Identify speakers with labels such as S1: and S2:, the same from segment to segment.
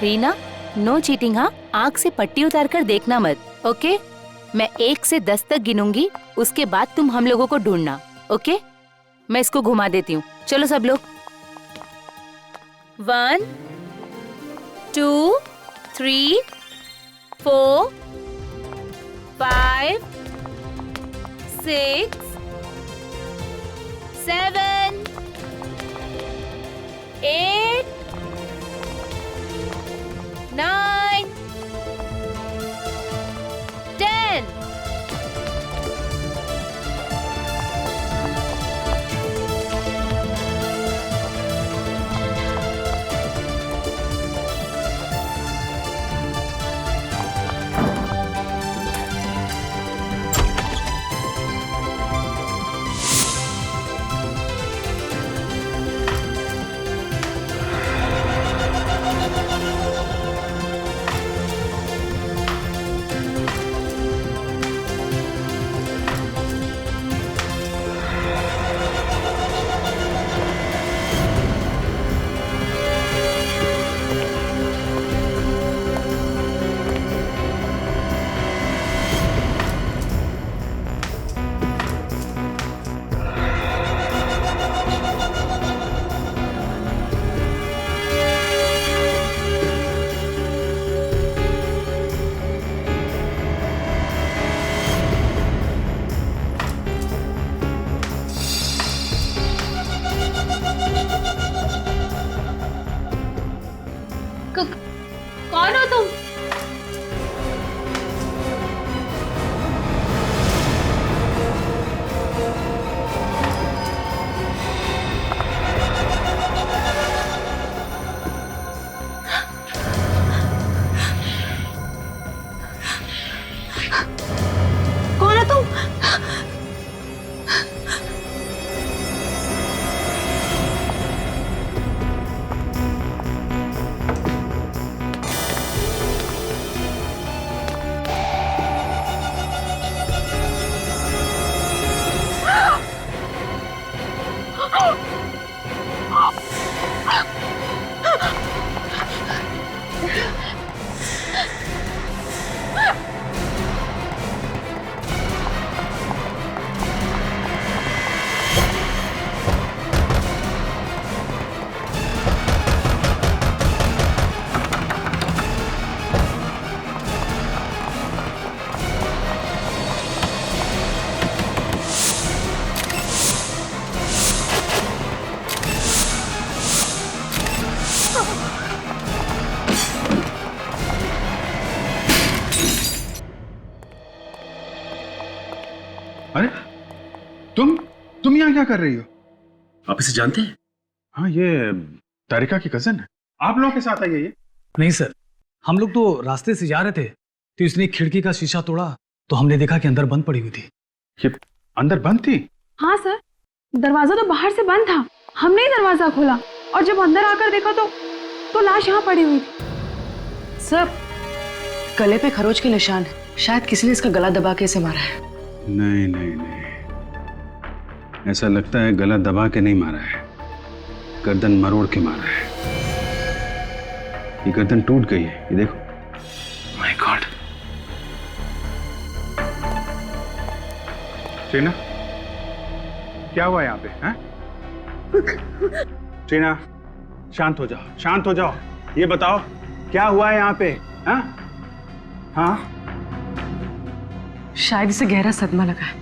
S1: Reena, no cheating हाँ। आँख से पट्टी उतार कर देखना मत, ओके? मैं 1 से 10 तक गिनूंगी, उसके बाद तुम हम लोगों को ढूंढना, ओके? मैं इसको घुमा देती हूँ। चलो सब लोग। 1 2 3 4 5 6 7 8 9 10। कौन हो तुम? कौन हो तुम?
S2: अरे तुम यहाँ क्या कर रही हो?
S3: आप इसे जानते हैं?
S2: हाँ, ये तारिका की कजन है। आप लोगों के साथ आई है ये?
S4: नहीं सर, हम लोग तो रास्ते से जा रहे थे तो इसने खिड़की का शीशा तोड़ा तो हमने देखा कि अंदर बंद पड़ी हुई थी।
S2: ये अंदर बंद थी?
S5: हाँ सर, दरवाजा तो बाहर से बंद था, हमने ही दरवाजा खोला और जब अंदर आकर देखा तो लाश यहाँ पड़ी हुई थी।
S6: सर, गले पे खरोच के निशान है, शायद किसी ने इसका गला दबा के इसे मारा है।
S2: नहीं नहीं नहीं, ऐसा लगता है गला दबा के नहीं मारा है, गर्दन मरोड़ के मारा है। ये गर्दन टूट गई है, ये देखो। My God. टीना, क्या हुआ यहाँ पे? हैं? टीना, शांत हो जाओ, शांत हो जाओ। ये बताओ क्या हुआ है यहाँ पे? हाँ हाँ,
S6: शायद इसे गहरा सदमा लगा है,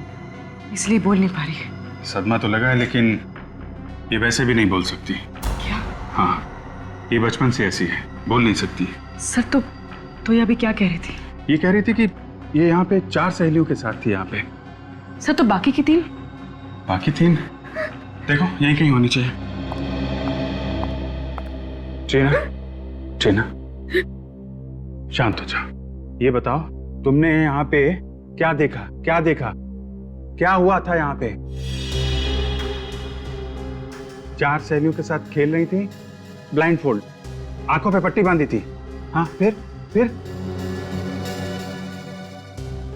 S6: इसलिए बोल नहीं पा रही है।
S2: सदमा तो लगा है, लेकिन ये वैसे भी नहीं बोल सकती।
S6: क्या?
S2: हाँ, ये बचपन से ऐसी है, बोल नहीं सकती।
S6: सर तो ये अभी क्या कह रही थी?
S2: ये कह रही थी कि ये यहाँ पे 4 सहेलियों के साथ थी यहाँ पे।
S6: सर, तो बाकी की 3?
S2: बाकी 3 देखो यहीं कहीं होनी चाहिए। टीना, टीना, शांत हो जाओ। ये बताओ तुमने यहाँ पे क्या देखा? क्या देखा? क्या हुआ था यहाँ पे? 4 सहेलियों के साथ खेल रही थी, ब्लाइंड फोल्ड, आंखों पे पट्टी बांधी थी। हाँ, फिर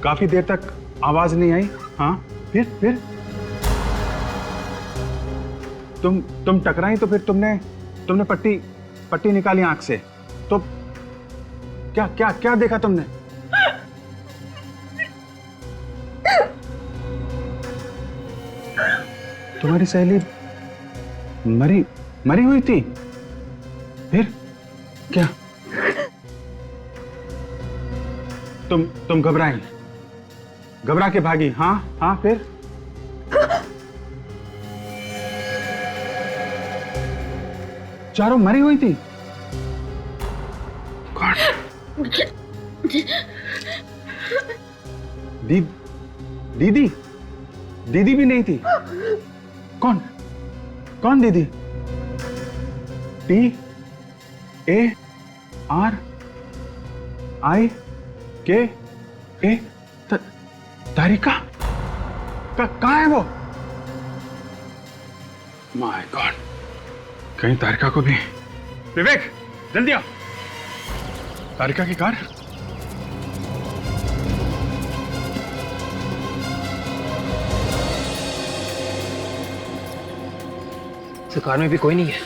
S2: काफी देर तक आवाज नहीं आई। हाँ, फिर तुम टकराई तो फिर तुमने पट्टी निकाली आंख से, तो क्या क्या क्या देखा तुमने? तुम्हारी सहेली मरी मरी हुई थी? फिर क्या? तुम घबराई, घबरा के भागी? हाँ हाँ, फिर? चारों मरी हुई थी? कौन? दीदी? दीदी भी नहीं थी? कौन? कौन दीदी? TARIKA? तारिका? कहाँ है वो? माय गॉड, कहीं तारिका को भी। विवेक, जल्दी आओ। तारिका की कार?
S3: तो कार में भी कोई नहीं है।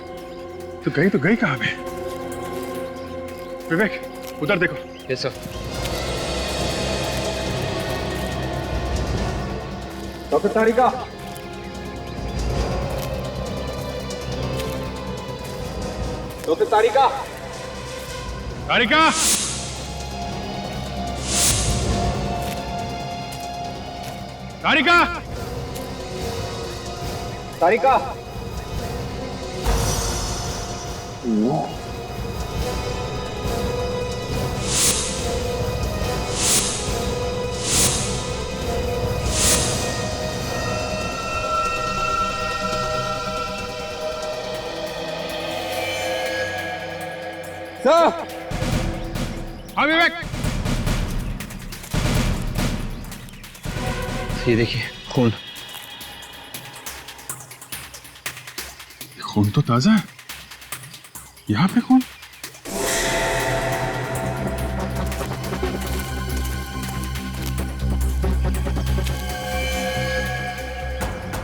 S2: तो गई कहाँ पे? विवेक, उधर देखो।
S3: Yes sir.
S2: डॉक्टर तारिका? डॉक्टर तारिका? तारिका? तारिका? तारिका? सर! हाँ विवेक?
S3: ये देखिए खून।
S2: खून तो ताजा है। यहाँ पे खून?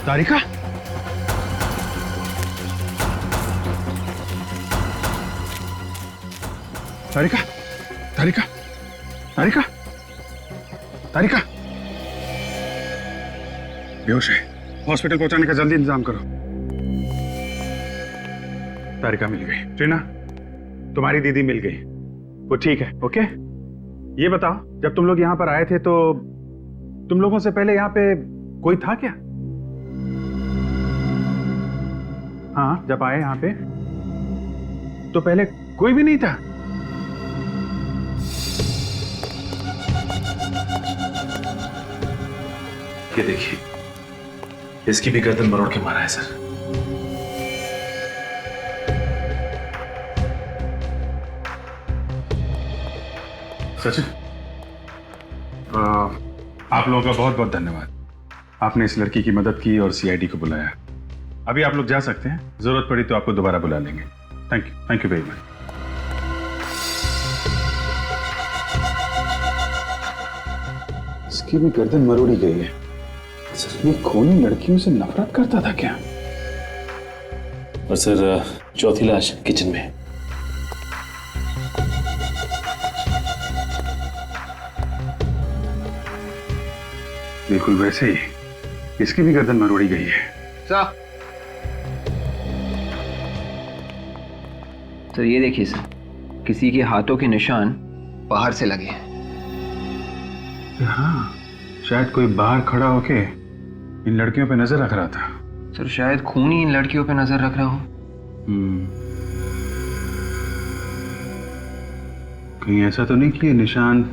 S2: तारिका? तारिका? तारिका? तारिका? तारिका? बेहोश है, हॉस्पिटल पहुंचाने का जल्दी इंतजाम करो। तारिका मिल गई। ट्रीना, तुम्हारी दीदी मिल गई, वो ठीक है। ओके, ये बताओ, जब तुम लोग यहाँ पर आए थे तो तुम लोगों से पहले यहाँ पे कोई था क्या? हाँ, जब आए यहाँ पे तो पहले कोई भी नहीं था?
S7: ये देखिए, इसकी भी गर्दन मरोड़ के मारा है सर।
S2: सचिन, आप लोगों का बहुत बहुत धन्यवाद। आपने इस लड़की की मदद की और सीआईडी को बुलाया। अभी आप लोग जा सकते हैं, जरूरत पड़ी तो आपको दोबारा बुला लेंगे। Thank you very much. इसकी भी गर्दन मरोड़ी गई है। ये खूनी लड़कियों से नफरत करता था क्या?
S7: और सर, चौथी लाश किचन में है।
S2: बिल्कुल वैसे ही इसकी भी गर्दन मरोड़ी गई है।
S3: तो ये देखिए सर, किसी के हाथों के निशान बाहर से लगे हैं।
S2: हाँ, शायद कोई बाहर खड़ा होके इन लड़कियों पे नजर रख रहा था।
S3: सर शायद खून ही इन लड़कियों पे नजर रख रहा हो।
S2: कहीं ऐसा तो नहीं कि ये निशान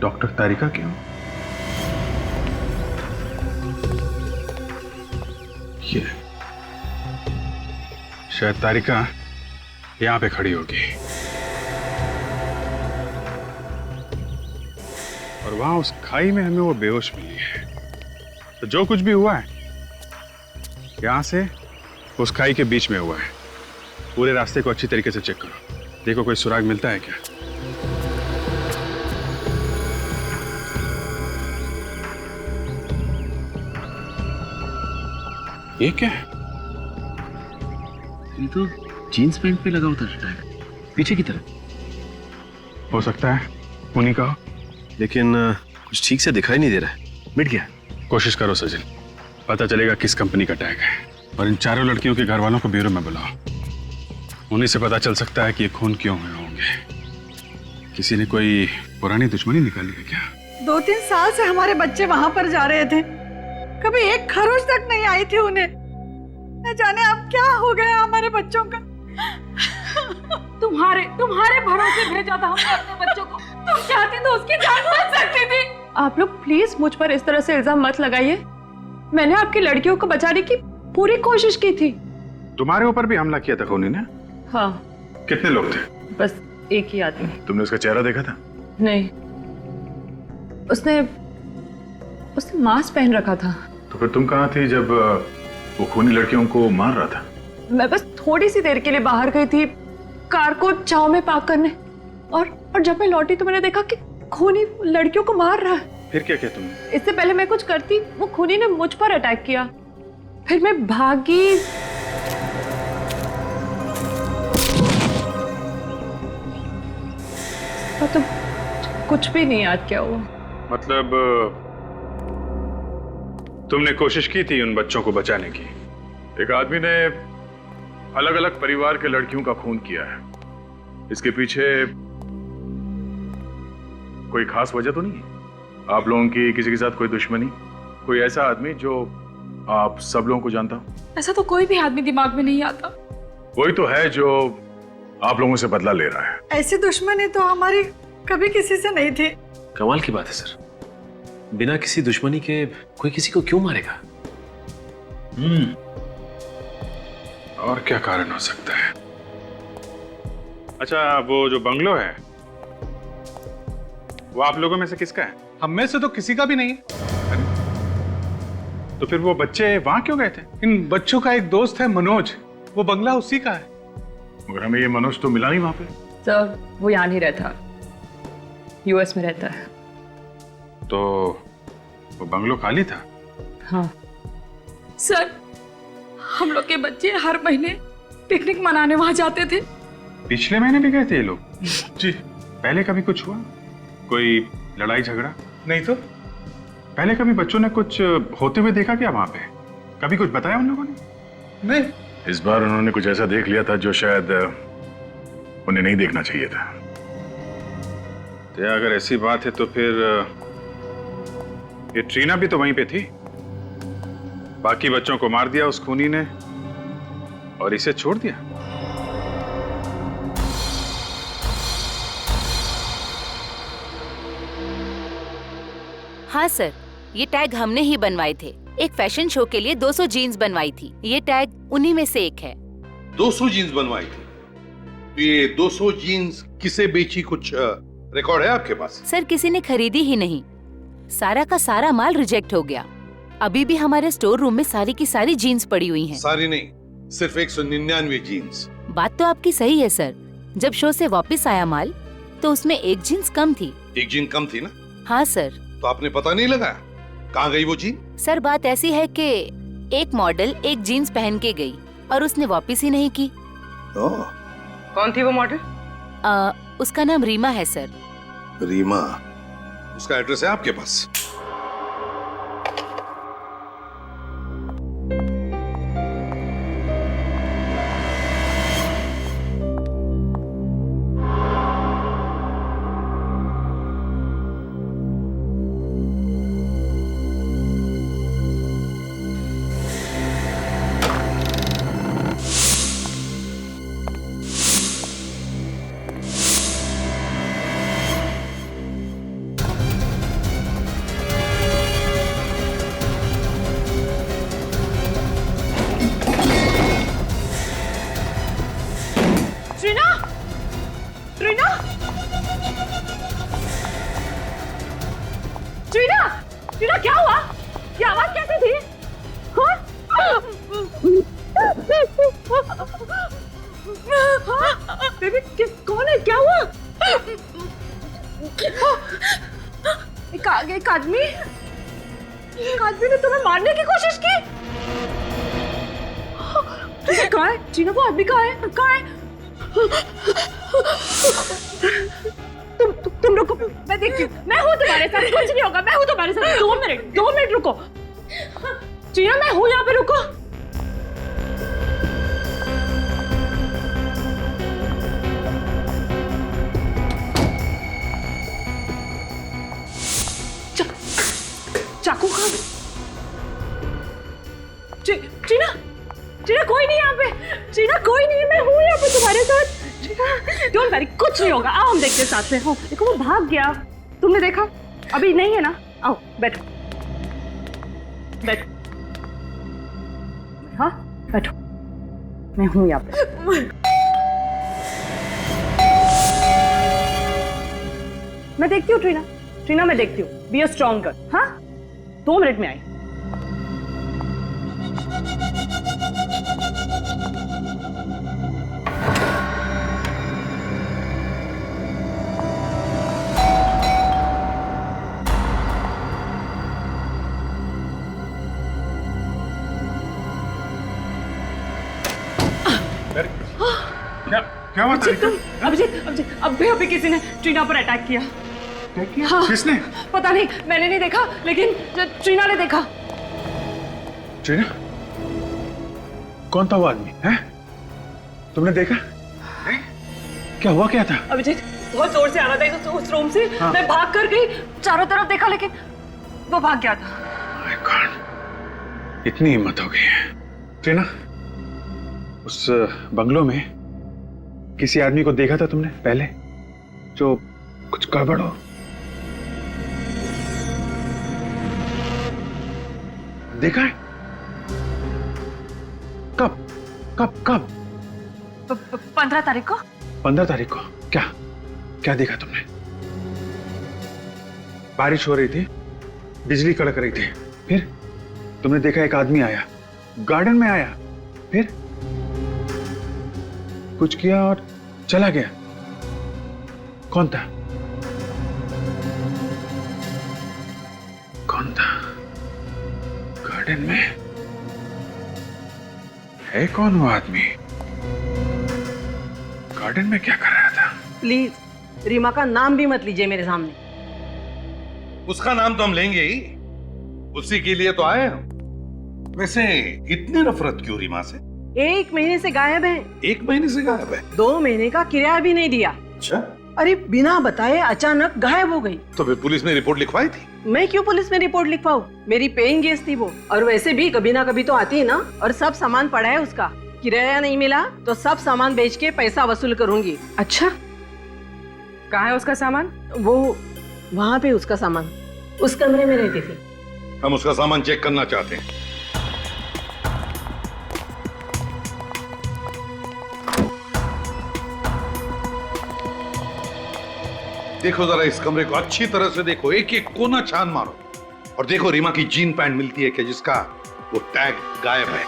S2: डॉक्टर तारिका के हो? ये शायद तारिका यहां पे खड़ी होगी और वहां उस खाई में हमें वो बेहोश मिली है। तो जो कुछ भी हुआ है यहां से उस खाई के बीच में हुआ है। पूरे रास्ते को अच्छी तरीके से चेक करो, देखो कोई सुराग मिलता है क्या। ये क्या है?
S7: ये तो जीन्स पैंट पे लगा होता है, पीछे की तरफ।
S2: हो सकता है उन्हीं का हो।
S7: लेकिन कुछ ठीक से दिखाई नहीं दे रहा है। मिट गया।
S2: कोशिश करो सचिन, पता चलेगा किस कंपनी का टैग है। और इन चारों लड़कियों के घर वालों को ब्यूरो में बुलाओ, उन्हीं से पता चल सकता है कि ये खून क्यों हुए होंगे। किसी ने कोई पुरानी दुश्मनी निकाली है क्या?
S8: 2-3 साल से हमारे बच्चे वहां पर जा रहे थे, कभी एक खरोच तक नहीं आई थी उन्हें। न जाने अब क्या हो गया हमारे बच्चों का।
S5: तुम्हारे भरोसे भेजा था हमने अपने बच्चों को। तुम चाहती तो उसकी जान बच सकती थी। आप लोग प्लीज मुझ पर इस तरह से इल्जाम मत लगाइए। मैंने आपकी लड़कियों को बचाने की पूरी कोशिश की थी।
S2: तुम्हारे ऊपर भी हमला किया था खूनी ने?
S6: हाँ,
S2: कितने लोग थे?
S6: बस एक ही आदमी।
S2: तुमने उसका चेहरा देखा था?
S6: नहीं, उसने मास्क पहन रखा था।
S2: तो फिर तुम कहाँ थी जब वो खूनी लड़कियों को मार रहा था?
S6: मैं बस थोड़ी सी देर के लिए बाहर गई थी कार को छांव में पार्क करने, और जब मैं लौटी तो मैंने देखा कि खूनी लड़कियों को मार रहा है।
S2: फिर क्या किया तुमने?
S6: इससे पहले मैं कुछ करती, वो खूनी ने मुझ पर अटैक किया। फिर मैं भागी। तो कुछ भी नहीं याद क्या हुआ।
S2: मतलब तुमने कोशिश की थी उन बच्चों को बचाने की? एक आदमी ने अलग अलग परिवार के लड़कियों का खून किया है, इसके पीछे कोई खास वजह तो नहीं है? आप लोगों की किसी के साथ कोई दुश्मनी? कोई ऐसा आदमी जो आप सब लोगों को जानता हो?
S5: ऐसा तो कोई भी आदमी दिमाग में नहीं आता।
S2: कोई तो है जो आप लोगों से बदला ले रहा है।
S8: ऐसी दुश्मनी तो हमारी कभी किसी से नहीं थी।
S7: कमाल की बात है सर, बिना किसी दुश्मनी के कोई किसी को क्यों मारेगा?
S2: और क्या कारण हो सकता है? अच्छा, वो जो बंगलो है वो आप लोगों में से किसका है?
S4: हम में से तो किसी का भी नहीं है।
S2: तो फिर वो बच्चे वहां क्यों गए थे?
S4: इन बच्चों का एक दोस्त है मनोज, वो बंगला उसी का है।
S2: मगर हमें ये मनोज तो मिला नहीं वहां पे।
S6: सर, वो यहाँ नहीं रहता, यूएस में रहता है।
S2: तो वो बंगलो खाली था?
S6: हाँ
S5: सर, हम लोग के बच्चे हर महीने पिकनिक मनाने वहां जाते थे।
S2: पिछले महीने भी गए थे ये लोग? जी। पहले कभी कुछ हुआ? कोई लड़ाई झगड़ा?
S4: नहीं तो
S2: पहले कभी बच्चों ने कुछ होते हुए देखा क्या वहां पे? कभी कुछ बताया उन लोगों ने?
S4: नहीं।
S2: इस बार उन्होंने कुछ ऐसा देख लिया था जो शायद उन्हें नहीं देखना चाहिए था। तो अगर ऐसी बात है तो फिर ये ट्रीना भी तो वहीं पे थी। बाकी बच्चों को मार दिया उस खूनी ने और इसे छोड़ दिया।
S1: हाँ सर, ये टैग हमने ही बनवाए थे। एक फैशन शो के लिए 200 जीन्स बनवाई थी। ये टैग उन्हीं में से एक है।
S9: 200 जीन्स बनवाई थी? तो ये 200 जीन्स किसे बेची, कुछ रिकॉर्ड है आपके पास?
S1: सर, किसी ने खरीदी ही नहीं। सारा का सारा माल रिजेक्ट हो गया। अभी भी हमारे स्टोर रूम में सारी की सारी जीन्स पड़ी हुई हैं।
S9: सारी नहीं, सिर्फ 199 जीन्स।
S1: बात तो आपकी सही है सर। जब शो से वापस आया माल तो उसमें एक जीन्स कम थी।
S9: एक जीन कम थी ना?
S1: हाँ सर।
S9: तो आपने पता नहीं लगाया कहाँ गई वो जीन?
S1: सर, बात ऐसी है कि एक मॉडल एक जीन्स पहन के गई और उसने वापस ही नहीं की।
S6: कौन थी वो मॉडल?
S1: उसका नाम रीमा है सर।
S9: रीमा? उसका एड्रेस है आपके पास?
S5: टीना, क्या हुआ? ये आवाज कैसी थी? बेबी, कौन है? क्या हुआ? एक आदमी ने तुम्हें मारने की कोशिश की। कहाँ है टीना? वो आदमी कहाँ है? तुम देखती हूँ, मैं हूँ तुम्हारे साथ, कुछ नहीं होगा, मैं हूँ तुम्हारे साथ। 2 मिनट रुको टीना, मैं हूँ यहाँ पे, रुको। चाकू कहाँ? टीना, टीना कोई नहीं यहाँ पे, टीना कोई नहीं है, मैं हूँ यहाँ पे तुम्हारे साथ। डोंट वरी, कुछ नहीं होगा, आओ हम देखते हैं साथ में। हो देखो वो भाग गया, तुमने देखा? अभी नहीं है ना? आओ बैठो, बैठो। हाँ बैठो, मैं हूँ यहाँ पे। मैं देखती हूँ टीना, टीना मैं देखती हूँ। Be a strong girl. हाँ 2 मिनट में आई।
S2: क्या हुआ तारिका?
S5: अभिजीत, अभी किसी ने टीना पर अटैक किया। हाँ,
S2: किसने?
S5: पता नहीं, मैंने नहीं देखा, लेकिन टीना ने देखा।
S2: टीना? कौन था वो आदमी? हैं? तुमने देखा? क्या हुआ, क्या था?
S5: अभिजीत बहुत जोर से आ रहा था उस रूम से।
S2: हाँ।
S5: मैं भाग कर गई, चारों तरफ देखा, लेकिन वो भाग गया था।
S2: My God, इतनी हिम्मत हो गई है। टीना, उस बंगलों में किसी आदमी को देखा था तुमने पहले, जो कुछ गड़बड़ हो? देखा है? कब कब कब?
S5: 15 तारीख को।
S2: 15 तारीख को? क्या क्या देखा तुमने? बारिश हो रही थी, बिजली कड़क रही थी, फिर तुमने देखा एक आदमी आया, गार्डन में आया, फिर कुछ किया और चला गया। कौन था? कौन था? गार्डन में है कौन वो आदमी? गार्डन में क्या कर रहा था?
S8: प्लीज रीमा का नाम भी मत लीजिए मेरे सामने।
S9: उसका नाम तो हम लेंगे ही, उसी के लिए तो आए हम। वैसे इतनी नफरत क्यों रीमा से?
S8: 1 महीने से गायब है।
S9: 1 महीने से गायब है?
S8: 2 महीने का किराया भी नहीं दिया।
S9: अच्छा,
S8: अरे बिना बताए अचानक गायब हो गई।
S9: तो फिर पुलिस में रिपोर्ट लिखवाई थी?
S8: मैं क्यों पुलिस में रिपोर्ट लिखवाऊं? मेरी पेइंग गेस्ट थी वो, और वैसे भी कभी ना कभी तो आती है ना। और सब सामान पड़ा है उसका, किराया नहीं मिला तो सब सामान बेच के पैसा वसूल करूंगी।
S5: अच्छा, कहाँ है उसका सामान?
S8: वो वहाँ पे उसका सामान उस कमरे में रहती थी।
S9: हम उसका सामान चेक करना चाहते हैं। देखो जरा इस कमरे को अच्छी तरह से देखो, एक एक कोना छान मारो और देखो रीमा की जीन पैंट मिलती है क्या जिसका वो टैग गायब है।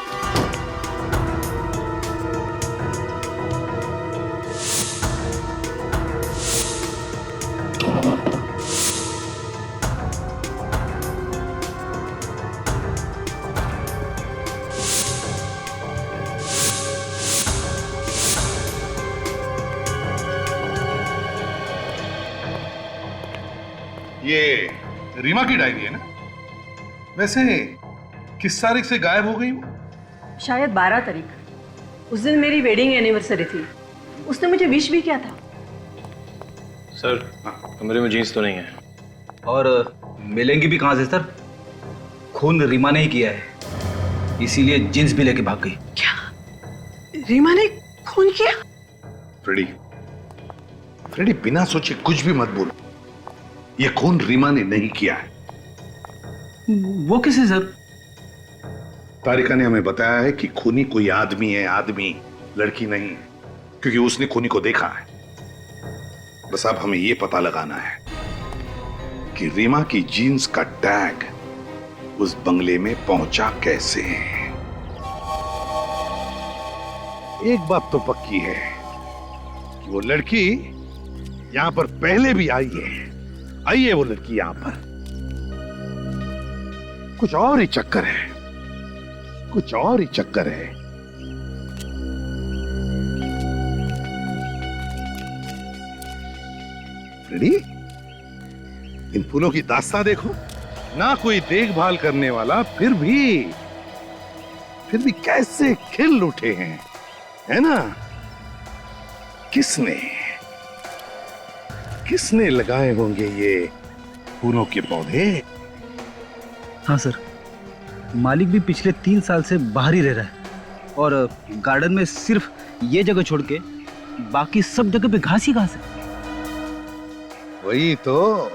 S9: ये रीमा की डायरी है ना? वैसे किस तारीख से गायब हो गई वो?
S8: शायद 12 तारीख। उस दिन मेरी वेडिंग एनिवर्सरी थी, उसने मुझे विश भी किया था।
S7: सर कमरे में जीन्स तो नहीं है। और मिलेंगी भी कहाँ से सर? खून रीमा ने ही किया है, इसीलिए जीन्स भी लेके भाग गई।
S8: क्या रीमा ने खून किया?
S9: फ्रेडी, फ्रेडी बिना सोचे कुछ भी मत बोलो। ये खून रीमा ने नहीं किया है।
S7: वो किसे सर?
S9: तारिका ने हमें बताया है कि खूनी कोई आदमी है, आदमी, लड़की नहीं, क्योंकि उसने खूनी को देखा है। बस अब हमें यह पता लगाना है कि रीमा की जीन्स का टैग उस बंगले में पहुंचा कैसे। एक बात तो पक्की है कि वो लड़की यहां पर पहले भी आई है वो लड़की यहां पर। कुछ और ही चक्कर है, कुछ और ही चक्कर है। फ्रेडी, इन फूलों की दास्तां देखो, ना कोई देखभाल करने वाला, फिर भी कैसे खिल उठे हैं, है ना? किसने लगाए होंगे ये फूलों के पौधे?
S7: हाँ सर, मालिक भी पिछले 3 साल से बाहर ही रह रहा है और गार्डन में सिर्फ ये जगह छोड़ के बाकी सब जगह पे घास ही घास है।
S9: वही तो,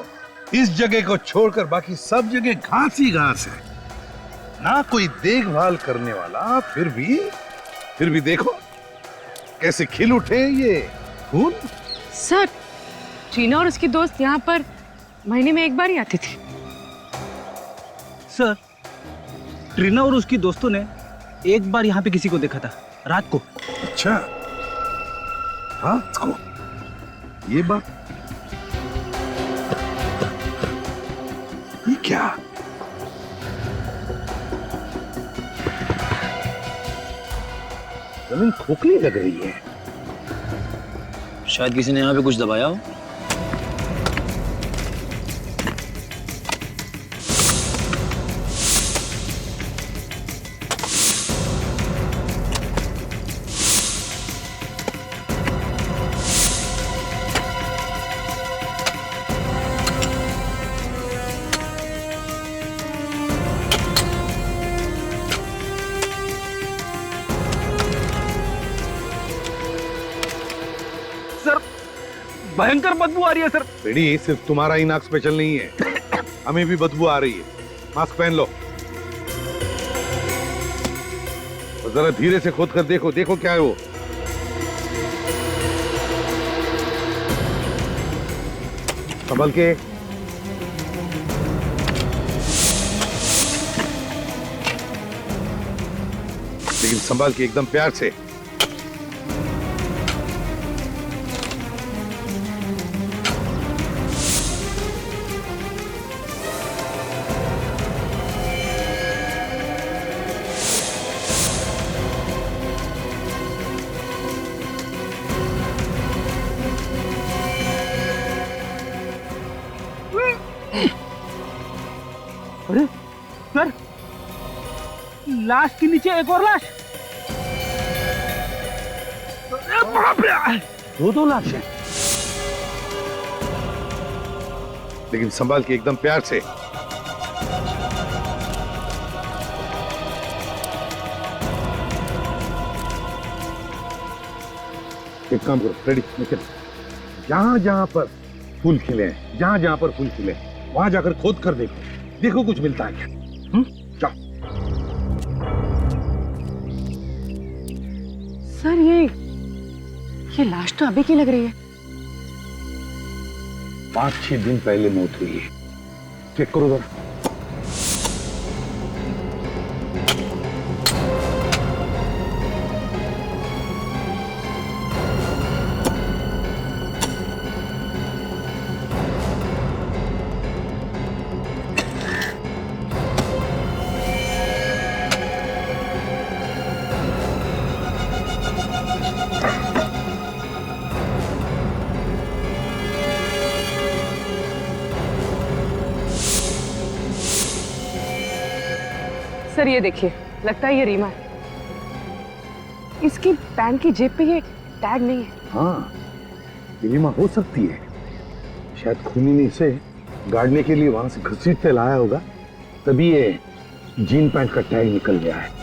S9: इस जगह को छोड़कर बाकी सब जगह घास ही घास है, ना कोई देखभाल करने वाला, फिर भी देखो कैसे खिल उठे हैं ये फूल।
S5: सर, टीना और उसकी दोस्त यहाँ पर महीने में एक बार ही आती थी।
S7: सर, ट्रीना और उसकी दोस्तों ने एक बार यहाँ पे किसी को देखा था रात को।
S9: अच्छा, रात को? ये बात, ये क्या? जमीन खोखली लग रही है।
S7: शायद किसी ने यहाँ पे कुछ दबाया हो। भयंकर बदबू आ रही है सर।
S9: बेड़ी, सिर्फ तुम्हारा ही नाक स्पेशल नहीं है, हमें भी बदबू आ रही है। मास्क पहन लो और जरा धीरे से खोद कर देखो, देखो क्या है वो। संभल के, लेकिन संभाल के, एकदम प्यार से।
S7: अरे सर, लाश के नीचे एक और लाश। दो लाश हैं।
S9: लेकिन संभाल के, एकदम प्यार से। एक काम करो, रेडी, निकल। जहां जहां पर फूल खिले हैं, जहां जहां पर फूल खिले, वहां जाकर खोद कर देखो, देखो कुछ मिलता है क्या। जाओ।
S5: सर, ये लाश तो अभी की लग रही है।
S9: 5-6 दिन पहले मौत हुई है। चेक करो जरा।
S5: सर, ये देखिए, लगता है ये रीमा है। इसकी पैंट की जेब पे ये टैग नहीं है।
S9: हाँ, ये रीमा हो सकती है। शायद खूनी ने इसे गाड़ने के लिए वहां से घसीटते लाया होगा, तभी ये जीन पैंट का टैग निकल गया है।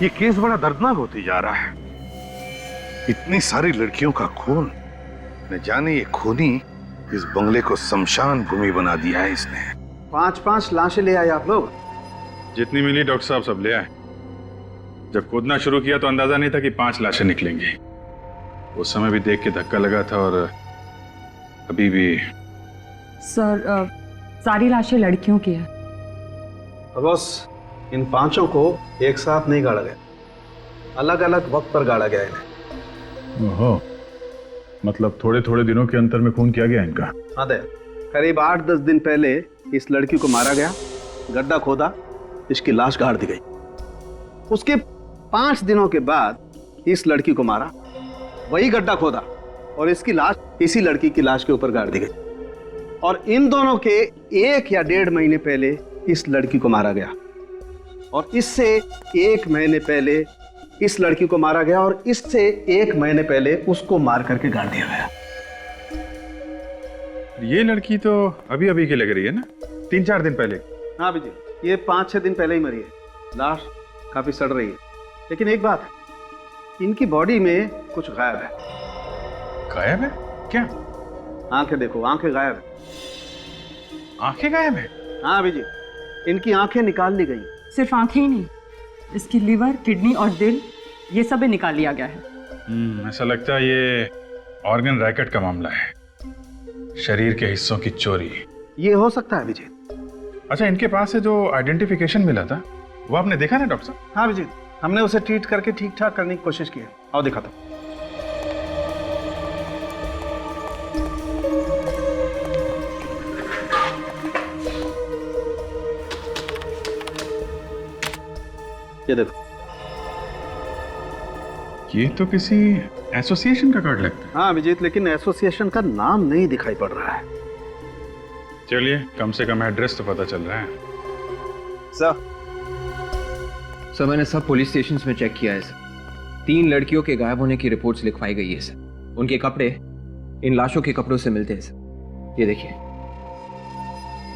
S9: ये केस बड़ा दर्दनाक होती जा रहा है। इतनी सारी लड़कियों का खून, न जाने ये खूनी इस बंगले को शमशान भूमि बना दिया है इसने।
S10: 5-5 लाशें ले आए आप लोग?
S2: जितनी मिली डॉक्टर साहब सब ले आए। जब खोदना शुरू किया तो अंदाजा नहीं था कि 5 लाशें निकलेंगी। उस समय भी देख के धक्का लगा था और अभी भी।
S6: सर, सारी लाशें लड़कियों की है।
S10: बॉस, इन 5 को एक साथ नहीं गाड़ा गया, अलग अलग वक्त पर गाड़ा गया इन्हें।
S2: ओहो, मतलब थोड़े थोड़े दिनों के अंतर में खून किया गया इनका।
S10: हाँ दया, करीब 8-10 दिन पहले इस लड़की को मारा गया, गड्ढा खोदा, इसकी लाश गाड़ दी गई। उसके 5 दिनों के बाद इस लड़की को मारा, वही गड्ढा खोदा और इसकी लाश इसी लड़की की लाश के ऊपर गाड़ दी गई। और इन दोनों के 1 या 1.5 महीने पहले इस लड़की को मारा गया और इससे 1 महीने पहले इस लड़की को मारा गया और इससे 1 महीने पहले उसको मार करके गाड़ दिया गया।
S2: ये लड़की तो अभी अभी की लग रही है ना, 3-4 दिन पहले।
S10: हाँ जी, ये 5-6 दिन पहले ही मरी है, लाश काफी सड़ रही है। लेकिन एक बात है, इनकी बॉडी में कुछ गायब है।
S2: गायब है? क्या?
S10: आंखें देखो, आंखें गायब है।
S2: आंखें गायब है?
S10: हाँ अभिजीत, इनकी आंखें निकाल ली गई।
S6: सिर्फ आंखें ही नहीं, इसकी लिवर, किडनी और दिल, ये सब भी निकाल लिया गया है।
S2: ऐसा लगता है ये ऑर्गन रैकेट का मामला है, शरीर के हिस्सों की चोरी।
S10: ये हो सकता है अभिजीत।
S2: अच्छा, इनके पास से जो आइडेंटिफिकेशन मिला था वो आपने देखा ना डॉक्टर साहब?
S10: हाँ अभिजीत, हमने उसे ट्रीट करके ठीक ठाक करने की कोशिश की है। आओ दिखाता हूं। ये देखो,
S2: ये तो किसी एसोसिएशन का कार्ड लगता है।
S10: हाँ अभिजीत, लेकिन एसोसिएशन का नाम नहीं दिखाई पड़ रहा है।
S2: चलिए, कम से कम एड्रेस तो पता चल रहा है।
S3: सर मैंने सब पुलिस स्टेशन में चेक किया है सर। 3 लड़कियों के गायब होने की रिपोर्ट्स लिखवाई गई है सर। उनके कपड़े इन लाशों के कपड़ों से मिलते हैं सर। ये देखिए।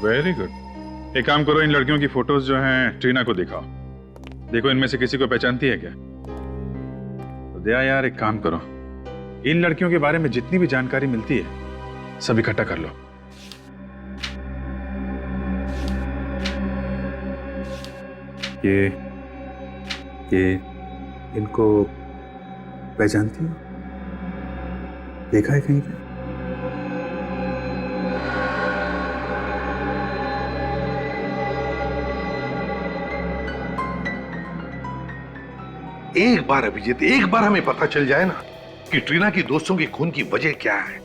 S2: Very good. एक काम करो, इन लड़कियों की फोटोज जो हैं ट्रीना को दिखाओ। देखो इनमें से किसी को पहचानती है क्या? तो दया यार, एक काम करो, इन लड़कियों के बारे में जितनी भी जानकारी मिलती है सब इकट्ठा कर लो। ये इनको पहचानती हो? देखा है कहीं पे?
S9: एक बार अभिजीत, एक बार हमें पता चल जाए ना कि ट्रीना की दोस्तों के खून की वजह क्या है,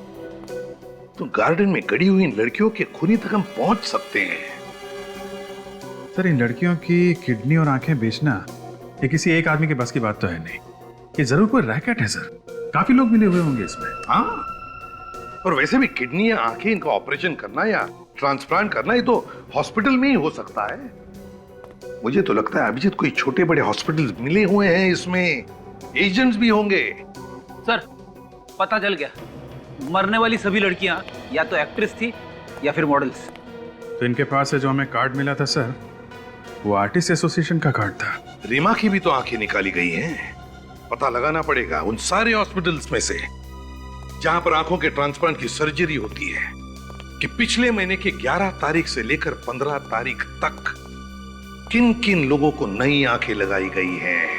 S9: तो गार्डन में गड़ी हुई इन लड़कियों के खूनी तक हम पहुंच सकते हैं।
S2: सर, इन लड़कियों की किडनी और आंखें बेचना ये किसी एक आदमी के बस की बात तो है नहीं। ये जरूर कोई रैकेट है सर, काफी लोग मिले हुए होंगे इसमें।
S9: हाँ, और वैसे भी किडनी या आंखें इनका ऑपरेशन करना या ट्रांसप्लांट करना ये तो हॉस्पिटल में ही हो सकता है। मुझे तो लगता है अभिजीत कोई छोटे बड़े हॉस्पिटल मिले हुए हैं, इसमें एजेंट्स भी होंगे।
S7: सर पता चल गया, मरने वाली सभी लड़कियां या तो एक्ट्रेस थी या फिर मॉडल्स।
S2: तो इनके पास से जो हमें कार्ड मिला था सर, वो आर्टिस्ट एसोसिएशन का कार्ड था।
S9: रीमा की भी तो आंखें निकाली गई हैं। पता लगाना पड़ेगा उन सारे हॉस्पिटल्स में से जहां पर आंखों के ट्रांसप्लांट की सर्जरी होती है कि पिछले महीने के 11 तारीख से लेकर 15 तारीख तक किन किन लोगों को नई आंखें लगाई गई हैं।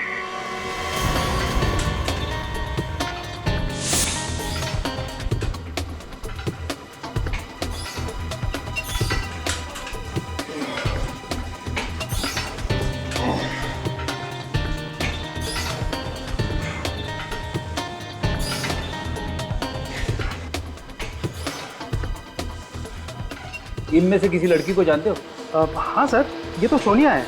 S7: इनमें से किसी लड़की को जानते हो?
S10: हाँ सर, ये तो सोनिया है,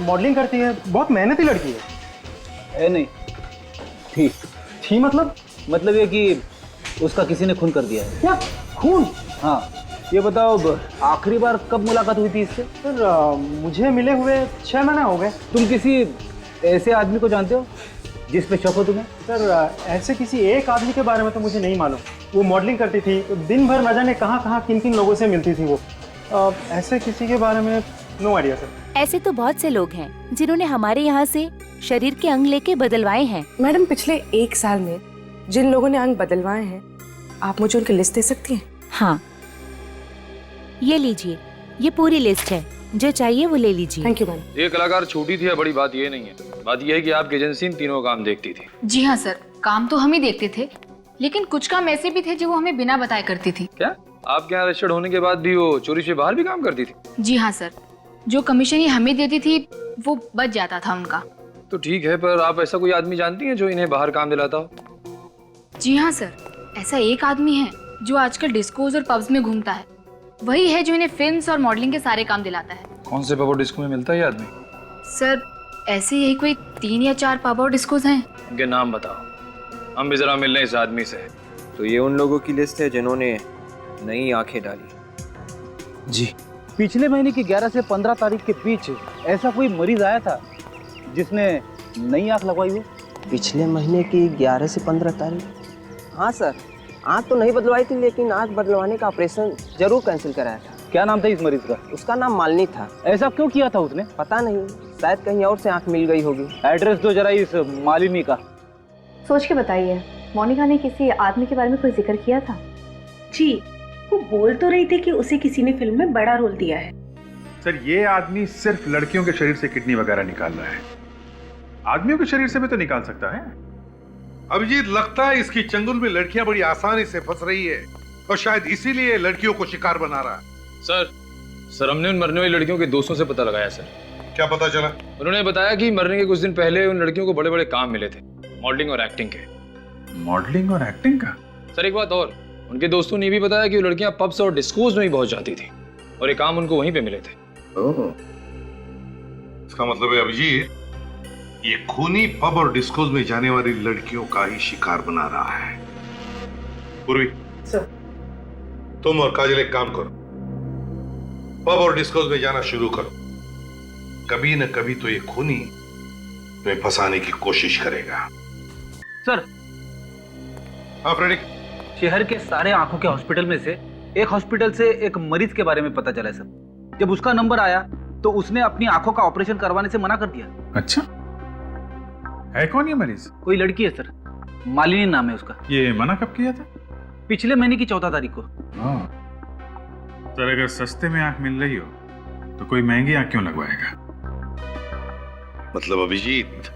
S10: मॉडलिंग करती है, बहुत मेहनती लड़की है।
S7: नहीं ठीक
S10: थी
S7: मतलब ये कि उसका किसी ने खून कर दिया है।
S10: क्या खून?
S7: हाँ, ये बताओ आखिरी बार कब मुलाकात हुई थी इससे?
S10: सर मुझे मिले हुए 6 महीने हो गए।
S7: तुम किसी ऐसे आदमी को जानते हो जिस पे शक हो तुम्हें?
S10: सर ऐसे किसी एक आदमी के बारे में तो मुझे नहीं मालूम। वो मॉडलिंग करती थी तो दिन भर न जाने कहाँ कहाँ किन किन लोगों से मिलती थी वो। ऐसे किसी के बारे में नो आइडिया सर।
S1: ऐसे तो बहुत से लोग हैं जिन्होंने हमारे यहाँ से शरीर के अंग लेके बदलवाए हैं।
S11: मैडम, पिछले 1 साल में जिन लोगों ने अंग बदलवाए हैं, आप मुझे उनकी लिस्ट दे सकती हैं?
S1: हाँ, ये लीजिए, ये पूरी लिस्ट है, जो चाहिए वो ले लीजिए।
S11: Thank you ma'am.
S12: ये कलाकार छोटी थी या बड़ी, बात ये नहीं है। बात ये है कि आपकी एजेंसी इन तीनों काम देखती थी।
S13: जी हाँ सर, काम तो हम ही देखते थे, लेकिन कुछ काम ऐसे भी थे जो वो हमें बिना बताए करती थी।
S12: क्या आपके यहाँ रजिस्टर्ड होने के बाद भी वो चोरी से बाहर भी काम करती थी?
S13: जी हाँ सर, जो कमीशन ये हमें देती थी वो बच जाता था उनका।
S12: तो ठीक है, पर आप ऐसा कोई आदमी जानती हैं जो इन्हें बाहर काम दिलाता हो?
S13: जी हाँ सर, ऐसा एक आदमी है जो आजकल डिस्कोज और पब्स में घूमता है। वही है जो इन्हें फिल्म्स और मॉडलिंग के सारे काम दिलाता है।
S12: कौन से पब और डिस्को में मिलता है ये आदमी?
S13: सर ऐसे यही कोई 3 या 4 पब और डिस्कोज हैं।
S12: इनके नाम बताओ, हम भी जरा मिल रहे इस आदमी से।
S3: तो ये उन लोगों की लिस्ट है जिन्होंने नई आंखें डाली।
S10: जी, पिछले महीने की 11 से 15 तारीख के बीच ऐसा कोई मरीज आया था जिसने नई आंख लगवाई हो?
S14: पिछले महीने की 11 से 15 तारीख? हाँ सर, आंख तो नहीं बदलवाई थी, लेकिन आंख बदलवाने का ऑपरेशन जरूर कैंसिल कराया था।
S10: क्या नाम था इस मरीज का?
S14: उसका नाम मालिनी था।
S10: ऐसा क्यों किया था उसने?
S14: पता नहीं, शायद कहीं और से आंख मिल गई होगी।
S10: एड्रेस दो जरा इस मालिनी का।
S6: सोच के बताइए, मोनिका ने किसी आदमी के बारे में कोई जिक्र किया था?
S15: जी, वो बोल तो रही थी कि उसे किसी ने फिल्म में बड़ा रोल दिया है।
S9: सर, ये आदमी सिर्फ लड़कियों के शरीर से किडनी वगैरह निकाल रहा है, आदमियों के शरीर से भी तो निकाल सकता है। अभिजीत, लगता है इसकी चंगुल में लड़कियां बड़ी आसानी से फंस रही है और शायद इसीलिए लड़कियों को शिकार बना रहा है।
S12: सर हमने उन मरने वाली लड़कियों के दोस्तों से पता लगाया सर।
S9: क्या पता चला?
S12: उन्होंने बताया कि मरने के कुछ दिन पहले उन लड़कियों को बड़े बड़े काम मिले थे, मॉडलिंग और एक्टिंग के।
S9: मॉडलिंग और एक्टिंग का?
S12: सर एक बात और, उनके दोस्तों ने भी बताया कि वो लड़कियां पब्स और डिस्कोज में ही बहुत जाती थी और ये काम उनको वहीं पे मिले थे।
S9: इसका मतलब है अभिजीत, ये खूनी पब और डिस्कोज में जाने वाली लड़कियों का ही शिकार बना रहा है। पूर्वी
S15: सर,
S9: तुम और काजल एक काम करो, पब और डिस्कोज में जाना शुरू करो। कभी न कभी तो ये खूनी तुम्हें फंसाने की कोशिश करेगा।
S10: सर,
S9: हाँ फ्रेडिक,
S10: शहर के सारे आंखों के हॉस्पिटल में से एक हॉस्पिटल से एक मरीज के बारे में पता चला है सर। जब उसका नंबर आया तो उसने अपनी आंखों का ऑपरेशन करवाने से मना कर दिया।
S9: अच्छा, है कौन ये मरीज?
S10: कोई लड़की है सर, मालिनी नाम है उसका।
S9: ये मना कब किया था?
S10: पिछले महीने की 14 तारीख को।
S9: सर, अगर सस्ते में आंख मिल रही हो तो कोई महंगी आंख क्यों लगवाएगा? मतलब अभिजीत,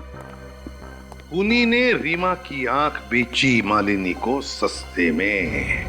S9: खूनी ने रीमा की आंख बेची मालिनी को सस्ते में।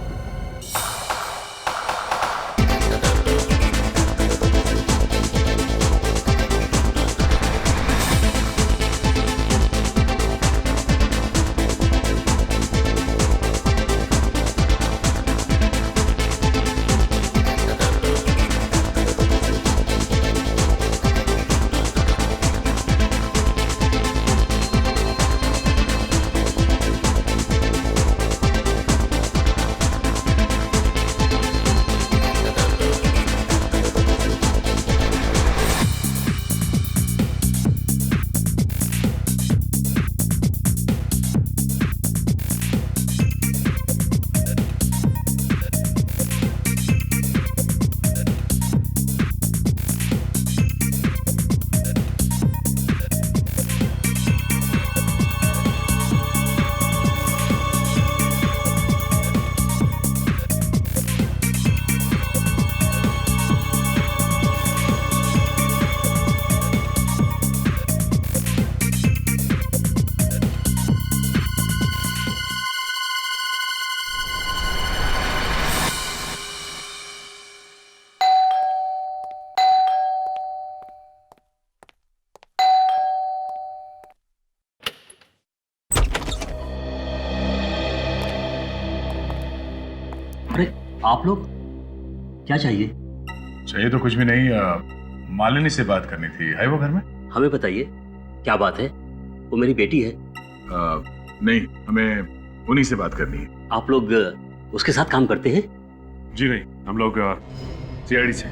S16: आप लोग क्या चाहिए?
S9: चाहिए तो कुछ भी नहीं, मालिनी से बात करनी थी। है वो घर में?
S16: हमें बताइए क्या बात है। वो मेरी बेटी है।
S9: नहीं, हमें उन्हीं से बात करनी है।
S16: आप लोग उसके साथ काम करते हैं?
S9: जी नहीं, हम लोग सीआईडी से।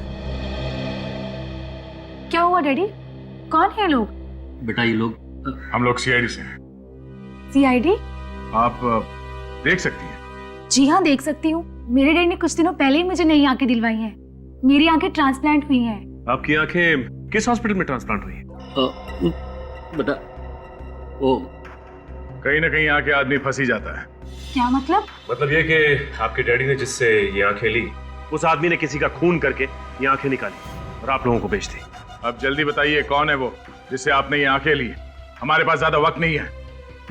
S6: क्या हुआ डैडी? कौन है लोग?
S16: बेटा ये लोग
S9: हम लोग सीआईडी से हैं।
S6: सीआईडी?
S9: आप देख सकती हैं।
S6: जी हाँ, देख सकती हूँ। मेरे डैडी ने कुछ दिनों पहले ही मुझे नई आंखें दिलवाई हैं। मेरी आंखें ट्रांसप्लांट हुई हैं।
S9: आपकी आंखें किस हॉस्पिटल में ट्रांसप्लांट हुई हैं?
S16: बेटा वो
S9: कहीं ना कहीं आके आदमी फंस ही जाता है।
S6: क्या मतलब?
S9: मतलब ये कि आपके डैडी ने जिससे ये आंखें ली, उस आदमी ने किसी का खून करके ये आंखें निकाली और आप लोगों को बेच दी। अब जल्दी बताइए कौन है वो जिससे आपने ये आंखें ली? हमारे पास ज्यादा वक्त नहीं है।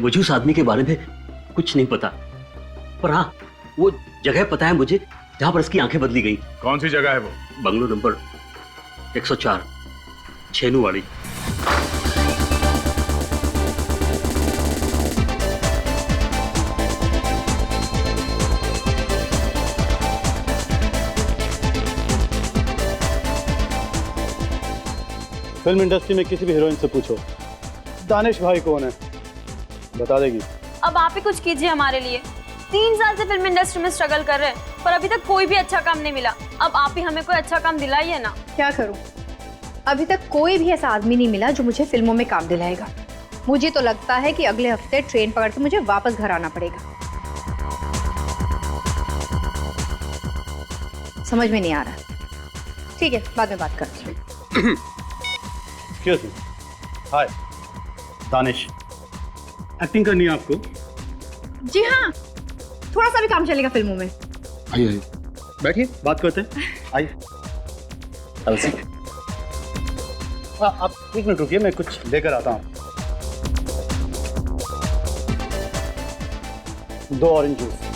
S16: मुझे उस आदमी के बारे में कुछ नहीं पता, पर हाँ वो जगह पता है मुझे जहां पर इसकी आंखें बदली गई।
S9: कौन सी जगह है वो?
S16: बंगलो नंबर 104, छेनू वाली।
S10: फिल्म इंडस्ट्री में किसी भी हीरोइन से पूछो दानिश भाई कौन है, बता देगी।
S17: अब आप ही कुछ कीजिए हमारे लिए। 3 साल से फिल्म इंडस्ट्री में स्ट्रगल कर रहे हैं पर अभी तक कोई भी अच्छा काम नहीं मिला। अब आप ही हमें कोई अच्छा काम दिलाइए ना।
S18: क्या करूं? अभी तक कोई भी ऐसा आदमी नहीं मिला जो मुझे फिल्मों में काम दिलाएगा। मुझे तो लगता है कि अगले हफ्ते ट्रेन पकड़ के मुझे वापस घर आना पड़ेगा। समझ में नहीं आ रहा। ठीक है, बाद में बात करते हैं।
S10: Excuse me. Hi Danish, acting करनी है आपको?
S18: जी हाँ, थोड़ा सा भी काम चलेगा फिल्मों में।
S10: आइए बैठिए, बात करते हैं। आइए। आप 1 मिनट रुकिए, मैं कुछ लेकर आता हूँ। 2 ऑरेंज जूस।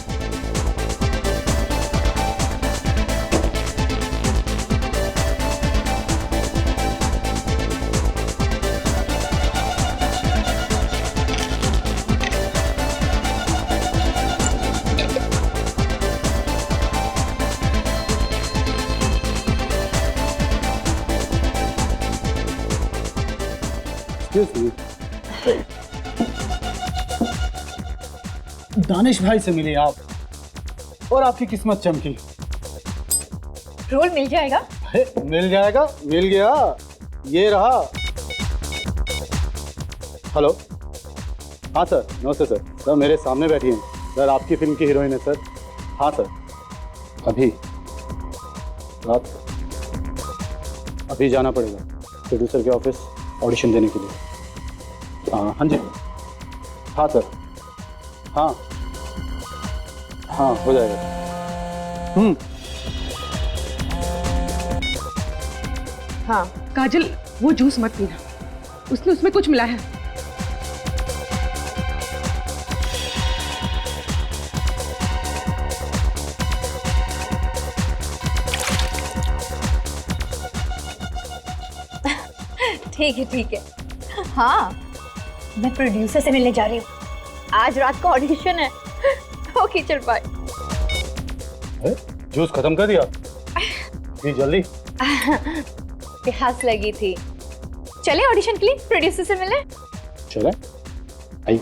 S10: दानिश भाई से मिले आप और आपकी किस्मत चमकी।
S18: रोल मिल जाएगा?
S10: मिल जाएगा, मिल गया, ये रहा। हेलो, हाँ सर, नमस्ते सर। सर मेरे सामने बैठी हैं सर, आपकी फिल्म की हीरोइन है सर। हाँ सर, अभी रात अभी जाना पड़ेगा प्रोड्यूसर के ऑफिस ऑडिशन देने के लिए। हाँ जी, हाँ सर, हाँ हाँ हो जाएगा।
S11: हाँ काजल, वो जूस मत पीना, उसने उसमें कुछ मिलाया है।
S18: ठीक है। हाँ, मैं प्रोड्यूसर से मिलने जा रही हूँ। आज रात का ऑडिशन है तो चल पाए।
S10: जूस खत्म कर दिया? जी जल्दी।
S18: प्यास लगी थी। चले ऑडिशन के लिए प्रोड्यूसर से मिलने।
S10: चले, आइए।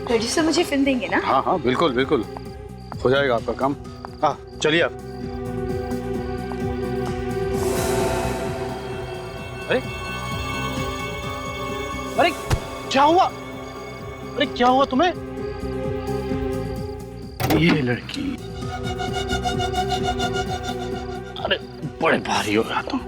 S18: प्रोड्यूसर मुझे फिल्म देंगे ना?
S10: हाँ हाँ बिल्कुल बिल्कुल, हो जाएगा आपका काम। हाँ चलिए आप। अरे अरे क्या हुआ? अरे क्या हुआ तुम्हें? ये लड़की, अरे बड़े भारी हो रहा तुम।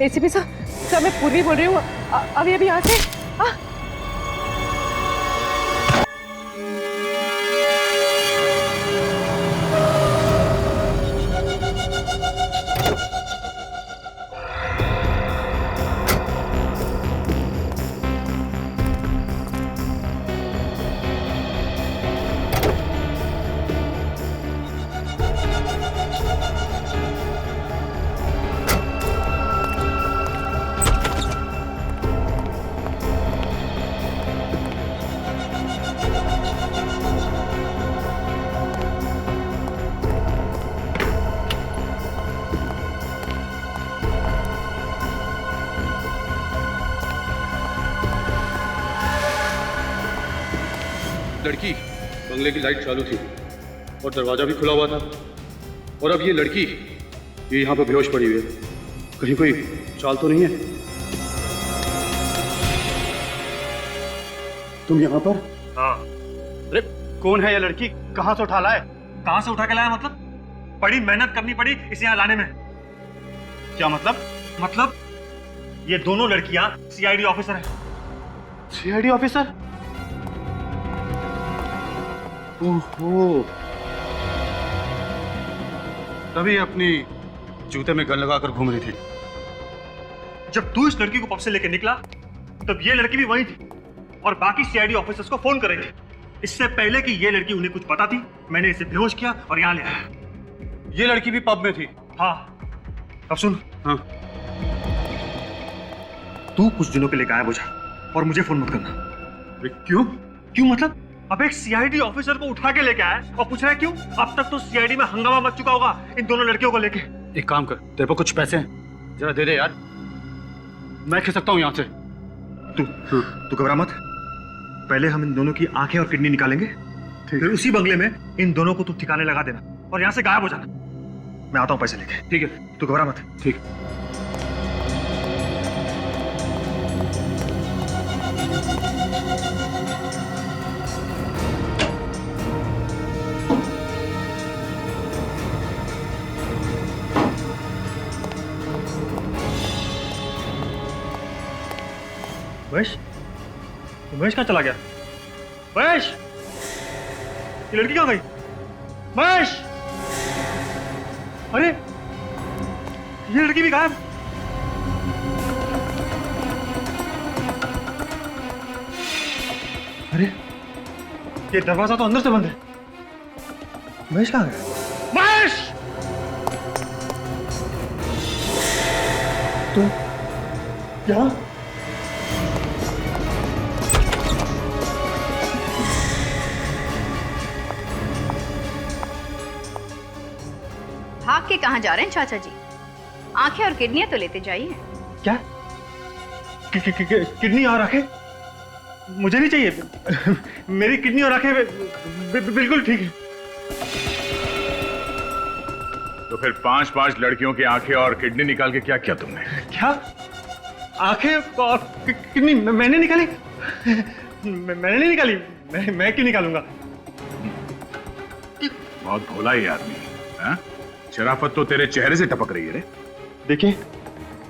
S11: एसीपी साहब, सर मैं पूर्वी बोल रही हूँ। अभी यहाँ से
S10: लड़की, बंगले की लाइट चालू थी और दरवाजा भी खुला हुआ था, और अब ये लड़की ये यहाँ पर बेहोश पड़ी हुई है। कहीं कोई चाल तो नहीं है? तुम यहाँ पर? हाँ। अरे कौन है ये लड़की? कहाँ से उठा लाए?
S4: कहाँ से उठा के लाया मतलब? बड़ी मेहनत करनी पड़ी इसे यहाँ लाने में।
S10: क्या मतलब?
S4: मतलब ये दोनों लड़कियां सीआईडी ऑफिसर हैं।
S10: CID officer? ओहो, तभी अपनी जूते में गन लगाकर घूम रही थी।
S19: जब तू इस लड़की को पब से लेकर निकला तब ये लड़की भी वहीं थी और बाकी सीआईडी ऑफिसर्स को फोन कर रही थी। इससे पहले कि ये लड़की उन्हें कुछ पता थी, मैंने इसे बेहोश किया और यहाँ ले आया।
S10: ये लड़की भी पब में थी?
S19: हाँ। अब सुन,
S10: हाँ,
S19: तू कुछ दिनों के लिए गायब हो जा और मुझे फोन मत करना।
S10: क्यों?
S19: क्यों मतलब? अब एक सीआईडी ऑफिसर को उठा के लेके आया और पूछ रहा है क्यों? अब तक तो सीआईडी में हंगामा मच चुका होगा इन दोनों लड़कियों को लेके।
S10: एक काम कर, तेरे पे कुछ पैसे हैं, जरा दे दे यार, मैं खिस सकता हूँ यहाँ से।
S19: तू घबरा मत, पहले हम इन दोनों की आंखें और किडनी निकालेंगे, फिर उसी बंगले में इन दोनों को तू ठिकाने लगा देना और यहाँ से गायब हो जाना। मैं आता हूँ पैसे लेके।
S10: ठीक है,
S19: तू घबरा मत।
S10: ठीक।
S19: महेश, महेश कहाँ चला गया? महेश, ये लड़की कहाँ गई? महेश, अरे ये लड़की भी गायब। अरे ये दरवाजा तो अंदर से बंद है। महेश कहाँ गया? महेश! तो क्या?
S18: भाग के कहाँ जा रहे हैं चाचा जी? आंखें और किडनियां तो लेते जाइए।
S19: क्या? किडनी और आंखें? मुझे नहीं चाहिए। मेरी किडनी और आंखें बिल्कुल ठीक है।
S9: तो फिर 5-5 लड़कियों की आंखें और किडनी निकाल के क्या किया तुमने?
S19: क्या? आंखें और किडनी मैंने निकाली? मैंने नहीं निकाली। मैं क्यों निकालूंगा?
S9: बहुत भोला ये आदमी है। शराफत तो तेरे चेहरे से टपक रही है रे।
S19: देखिए,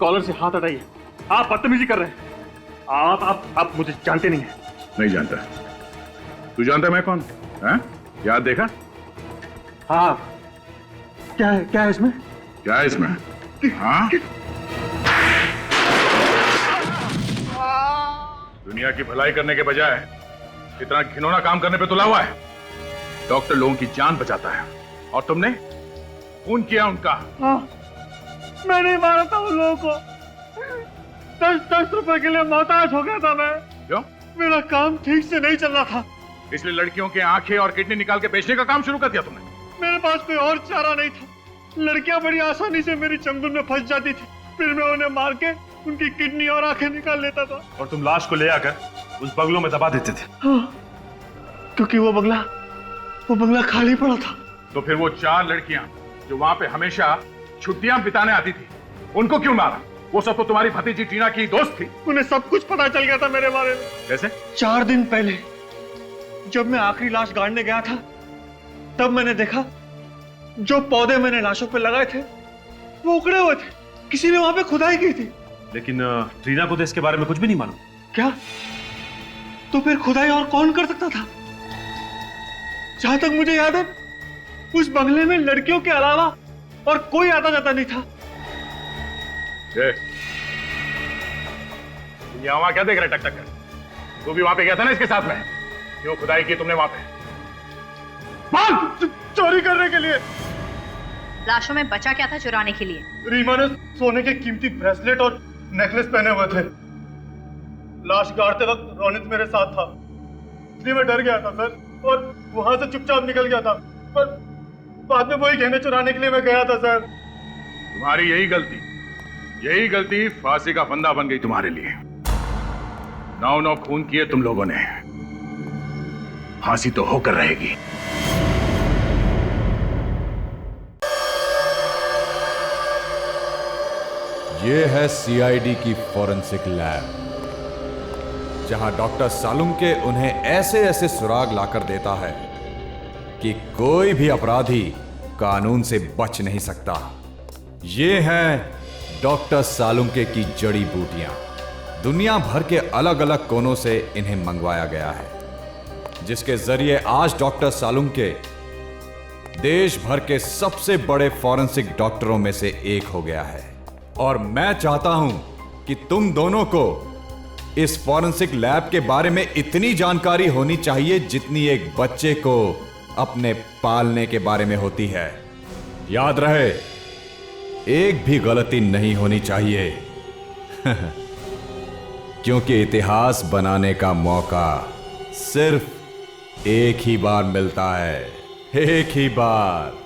S19: कॉलर से हाथ हटाइए। आप बदतमीजी कर रहे हैं। आप मुझे जानते नहीं हैं।
S9: नहीं जानता। तू जानता मैं कौन? हैं? याद देखा?
S19: हाँ। क्या है इसमें?
S9: क्या है इसमें? हाँ? दुनिया की भलाई करने के बजाय इतना घिनौना काम करने पे तुला हुआ है। डॉक्टर लोगों की जान बचाता है और तुमने खून किया उनका।
S19: हाँ, मैंने मारा था उन लोगों को। 10 रुपए के लिए मोहताज हो गया था मैं।
S9: क्यों?
S19: मेरा काम ठीक से नहीं चल रहा था,
S9: इसलिए लड़कियों के आंखें और किडनी निकाल के बेचने का काम शुरू कर दिया तुमने।
S19: मेरे पास कोई और चारा नहीं था। लड़कियां बड़ी आसानी से मेरी चंगुल में फंस जाती थी, फिर मैं उन्हें मार के उनकी किडनी और आंखें निकाल लेता था।
S9: और तुम लाश को ले आकर उस बंगलों में दबा देते थे।
S19: हाँ, क्योंकि वो बंगला खाली पड़ा था।
S9: तो फिर वो 4 लड़कियां जो वहां पे हमेशा छुट्टियां बिताने आती थी, उनको क्यों मारा? वो सब तो तुम्हारी भतीजी टीना की दोस्त थी।
S19: उन्हें सब कुछ पता चल गया था मेरे बारे में।
S9: कैसे?
S19: 4 दिन पहले जब मैं आखिरी लाश गाड़ने गया था, तब मैंने देखा जो पौधे मैंने लाशों पे लगाए थे वो उखड़े हुए थे। किसी ने वहां पे खुदाई की थी।
S9: लेकिन टीना को तो इसके बारे में कुछ भी नहीं मालूम।
S19: क्या? तो फिर खुदाई और कौन कर सकता था? जहां तक मुझे याद है, उस बंगले में लड़कियों के अलावा और कोई आता जाता नहीं था।
S9: यहाँ वहां क्या देख रहे टक कर? तू भी वहां पे गया था ना इसके साथ में? क्यों खुदाई की तुमने वहां पे?
S19: चोरी करने के लिए।
S18: लाशों में बचा क्या था चुराने के लिए?
S19: रीमा ने सोने के कीमती ब्रेसलेट और नेकलेस पहने हुए थे। लाश गाड़ते वक्त रोनित मेरे साथ था, इसलिए मैं डर गया था सर, और वहां से चुपचाप निकल गया था। पर बाद में वही गहने चुराने के लिए मैं गया था सर।
S9: तुम्हारी यही गलती फांसी का फंदा बन गई तुम्हारे लिए। 9 खून किए तुम लोगों ने, फांसी तो होकर रहेगी।
S20: ये है सीआईडी की फॉरेंसिक लैब, जहां डॉक्टर सालुंके उन्हें ऐसे ऐसे सुराग लाकर देता है कि कोई भी अपराधी कानून से बच नहीं सकता। ये हैं डॉक्टर सालुंके की जड़ी बूटियां, दुनिया भर के अलग अलग कोनों से इन्हें मंगवाया गया है, जिसके जरिए आज डॉक्टर सालुंके देश भर के सबसे बड़े फॉरेंसिक डॉक्टरों में से एक हो गया है। और मैं चाहता हूं कि तुम दोनों को इस फॉरेंसिक लैब के बारे में इतनी जानकारी होनी चाहिए जितनी एक बच्चे को अपने पालने के बारे में होती है। याद रहे, एक भी गलती नहीं होनी चाहिए क्योंकि इतिहास बनाने का मौका सिर्फ एक ही बार मिलता है, एक ही बार।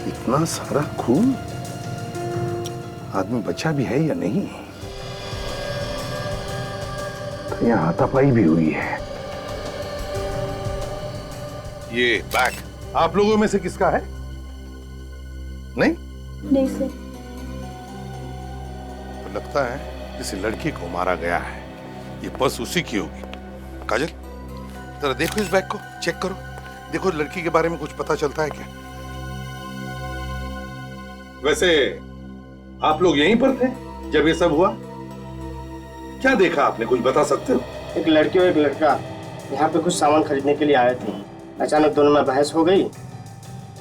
S9: इतना सारा खून, आदमी बचा भी है या नहीं? तो यहाँ हाथापाई भी हुई है। ये बैग आप लोगों में से किसका है? नहीं?
S15: नहीं सर।
S9: तो लगता है किसी लड़की को मारा गया है। ये पर्स उसी की होगी। काजल, जरा देखो इस बैग को, चेक करो, देखो लड़की के बारे में कुछ पता चलता है क्या? वैसे आप लोग यहीं पर थे जब ये सब हुआ? क्या देखा आपने, कुछ बता सकते हो?
S21: एक लड़की और एक लड़का यहाँ पे कुछ सामान खरीदने के लिए आए थे। अचानक दोनों में बहस हो गई।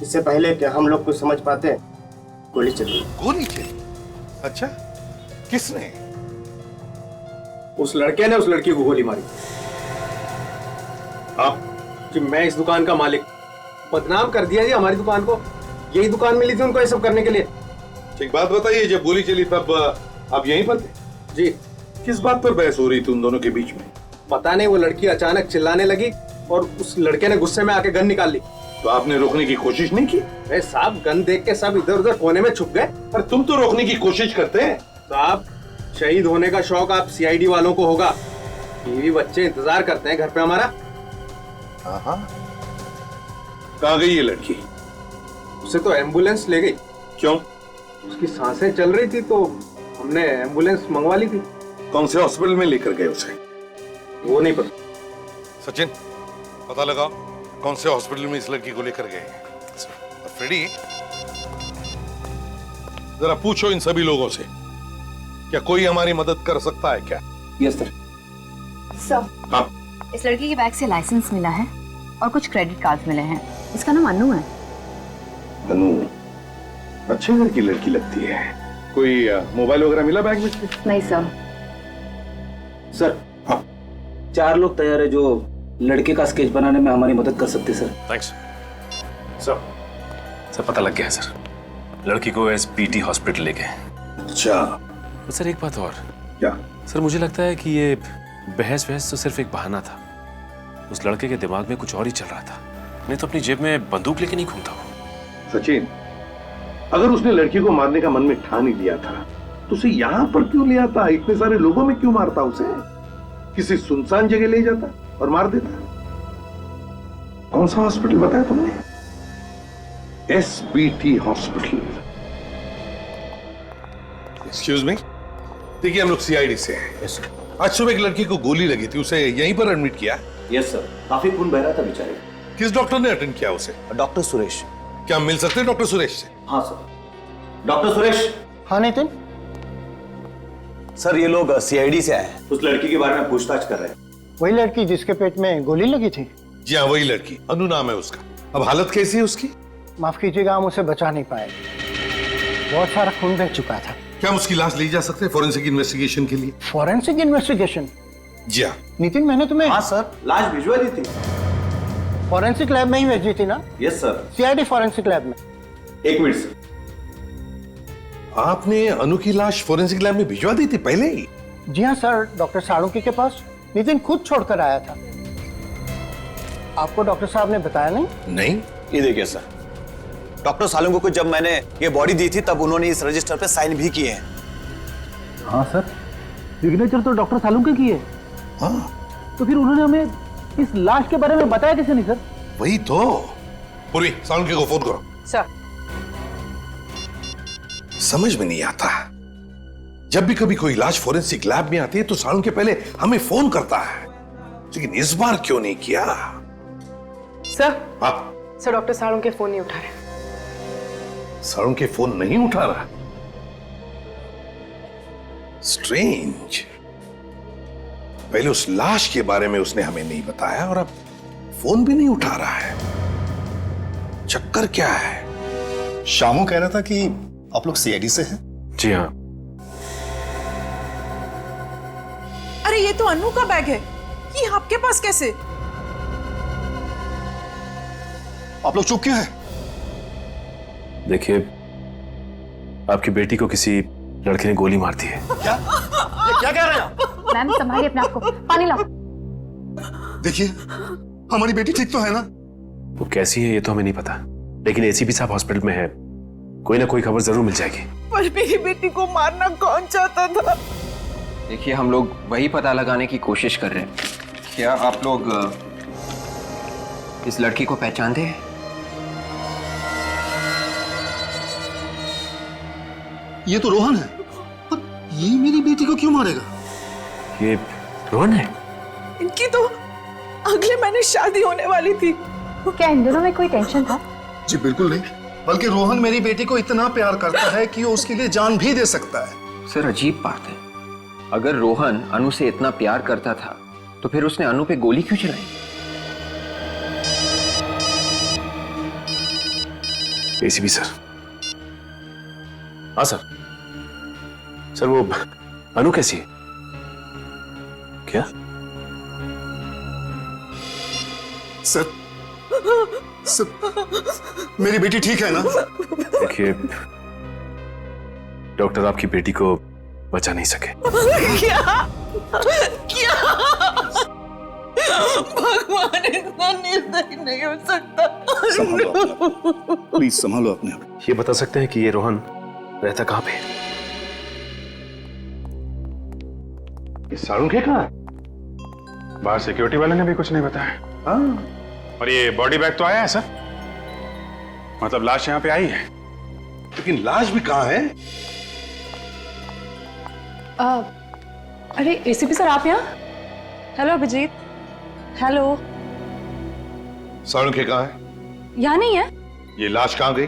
S21: इससे पहले कि हम लोग कुछ समझ पाते, गोली चली।
S9: गोली चली? अच्छा, किसने?
S3: उस लड़के ने उस लड़की को गोली मारी।
S9: आप?
S3: कि मैं इस दुकान का मालिक, बदनाम कर दिया जी हमारी दुकान को। यही दुकान मिली थी उनको ये सब करने के लिए।
S9: एक बात बताइए, जब गोली चली तब आप यहीं पर थे?
S3: जी।
S9: किस बात पर बहस हो रही थी उन दोनों के बीच में?
S3: पता नहीं, वो लड़की अचानक चिल्लाने लगी और उस लड़के ने गुस्से में आके गन निकाल ली।
S9: तो आपने रोकने की कोशिश नहीं की?
S3: अरे साहब, गन देख के सब इधर उधर कोने में छुप गए।
S9: पर तुम तो रोकने की कोशिश करते हैं।
S3: साहब, शहीद होने का शौक आप सीआईडी वालों को होगा। बीवी बच्चे इंतजार करते हैं घर पे हमारा।
S9: हाँ, कहाँ गई ये लड़की?
S3: उसे तो एम्बुलेंस ले गई।
S9: क्यों?
S3: उसकी सांसें चल रही थी तो हमने एम्बुलेंस मंगवा ली थी।
S9: कौन से हॉस्पिटल में लेकर गए उसे?
S3: वो नहीं पता।
S9: सचिन, पता लगाओ कौन से हॉस्पिटल में इस लड़की को लेकर गए। फ्रेडी, जरा पूछो इन सभी लोगों से, क्या कोई हमारी मदद कर सकता है क्या?
S3: Yes sir.
S18: सर,
S9: हाँ,
S18: इस लड़की के बैग से लाइसेंस मिला है और कुछ क्रेडिट कार्ड मिले हैं। इसका नाम अनु है।
S9: अनु अच्छे घर की लड़की लगती है। कोई मोबाइल वगैरह मिला बैग में?
S18: नहीं सर।
S7: सर, हाँ, 4 लोग तैयार है जो लड़के का स्केच बनाने में हमारी मदद कर सकते सर।
S22: थैंक्स सर, पता लग गया है सर। लड़की को एसपीटी हॉस्पिटल ले गए।
S9: अच्छा।
S22: तो सर एक बात और।
S9: क्या?
S22: सर मुझे लगता है कि ये बहस तो सिर्फ एक बहाना था। उस लड़के के दिमाग में कुछ और ही चल रहा था, नहीं तो अपनी जेब में बंदूक लेके नहीं घूमता वो।
S9: सचिन, अगर उसने लड़की को मारने का मन में ठान ही लिया था तो उसे यहाँ पर क्यों ले आता? इतने सारे लोगों में क्यों मारता उसे? किसी सुनसान जगह ले जाता और मार देता। कौन सा हॉस्पिटल बताया तुमने? SBT hospital. एक्सक्यूज मी, देखिए हम लोग सीआईडी से हैं।
S22: Yes sir.
S9: आज सुबह एक लड़की को गोली लगी थी, उसे यहीं पर एडमिट किया?
S7: यस सर, काफी खून बह रहा था बेचारे।
S9: किस डॉक्टर ने अटेंड किया उसे?
S7: डॉक्टर सुरेश।
S9: क्या मिल सकते हैं डॉक्टर सुरेश से?
S7: हाँ सर। डॉक्टर सुरेश।
S21: हाँ नितिन।
S7: सर, ये लोग सीआईडी से आए हैं, उस लड़की के बारे में पूछताछ कर रहे हैं।
S21: वही लड़की जिसके पेट में गोली लगी थी?
S9: जी हाँ, वही लड़की। अनु नाम है उसका। अब हालत कैसी है उसकी?
S21: माफ कीजिएगा, हम उसे बचा नहीं पाए। बहुत सारा खून बह चुका था।
S9: क्या हम उसकी लाश ले जा सकते हैं फॉरेंसिक इन्वेस्टिगेशन के लिए?
S21: Forensic investigation?
S9: जी हाँ।
S21: नितिन, मैंने तुम्हें...
S7: हाँ सर, लाश भिजवा दी थी।
S21: फॉरेंसिक लैब में ही भेजी थी ना?
S7: Yes sir.
S21: CID forensic lab में।
S7: एक मिनट सर।
S9: आपने अनु की लाश फॉरेंसिक लैब में भिजवा दी थी पहले ही?
S21: जी हाँ सर, डॉक्टर सालुंके के पास नितिन खुद छोड़कर आया था। आपको डॉक्टर साहब ने बताया नहीं?
S9: नहीं।
S7: ये देखिए सर,
S5: डॉक्टर सालुंको को जब मैंने ये बॉडी दी थी तब उन्होंने इस रजिस्टर पे साइन भी किए हैं।
S10: हाँ सर, सिग्नेचर तो डॉक्टर सालुंके की है।
S9: हाँ,
S10: तो फिर उन्होंने हमें इस लाश के बारे में बताया कैसे नहीं सर?
S9: वही तो। पूर्वी, सालुंके को फोन करो।
S11: सर।
S9: समझ में नहीं आता, जब भी कभी कोई लाश फोरेंसिक लैब में आती है तो सालुंके पहले हमें फोन करता है, लेकिन इस बार क्यों नहीं किया?
S11: सर।
S9: हाँ
S11: सर, डॉक्टर सालुंके फोन नहीं उठा रहे।
S9: सालुंके फोन नहीं उठा रहा? स्ट्रेंज। पहले उस लाश के बारे में उसने हमें नहीं बताया और अब फोन भी नहीं उठा रहा है। चक्कर क्या है?
S8: शामू कह रहा था कि आप लोग सीआईडी से हैं।
S22: जी हाँ।
S11: अरे ये तो अनु का बैग है, ये आपके पास कैसे?
S8: आप लोग चुप क्यों हैं?
S22: देखिए, आपकी बेटी को किसी लड़के ने गोली मार दी है।
S8: क्या? ये क्या कह रहे हैं आप?
S13: मैम संभालिए अपने आप को, पानी लाओ।
S8: देखिए, हमारी बेटी ठीक तो है ना?
S22: वो कैसी है ये तो हमें नहीं पता, लेकिन एसीपी साहब हॉस्पिटल में है, कोई ना कोई खबर जरूर मिल जाएगी।
S11: पर मेरी बेटी को मारना कौन चाहता था?
S3: देखिए, हम लोग वही पता लगाने की कोशिश कर रहे हैं। क्या आप लोग इस लड़की को पहचानते हैं?
S8: ये तो रोहन है, पर ये मेरी बेटी को क्यों मारेगा?
S22: ये रोहन है?
S11: इनकी तो अगले महीने शादी होने वाली थी।
S18: क्या इन दोनों में कोई टेंशन था?
S8: जी बिल्कुल नहीं, बल्कि रोहन मेरी बेटी को इतना प्यार करता है कि वो उसके लिए जान भी दे सकता है।
S3: सर, अजीब बात है, अगर रोहन अनु से इतना प्यार करता था तो फिर उसने अनु पे गोली क्यों चलाई?
S22: ACP sir. हाँ सर। सर, वो अनु कैसी है? क्या?
S8: सर, मेरी बेटी ठीक है ना?
S22: देखिए, डॉक्टर आपकी बेटी को बचा नहीं सके।
S11: क्या? क्या? भगवान इतना निर्दयी नहीं हो सकता।
S9: प्लीज संभालो अपने आप।
S22: ये बता सकते हैं कि ये रोहन रहता कहाँ पे?
S2: ये सालुंके कहाँ? बाहर सिक्योरिटी वाले ने भी कुछ नहीं बताया। हाँ। और ये बॉडी बैग तो आया है सर, मतलब लाश यहाँ पे आई है,
S9: लेकिन लाश भी कहाँ है?
S6: अरे एसीपी सर, आप यहाँ? हेलो अभिजीत। हेलो।
S9: सालुंके कहाँ है?
S6: यहाँ नहीं है।
S9: ये लाश कहाँ गई?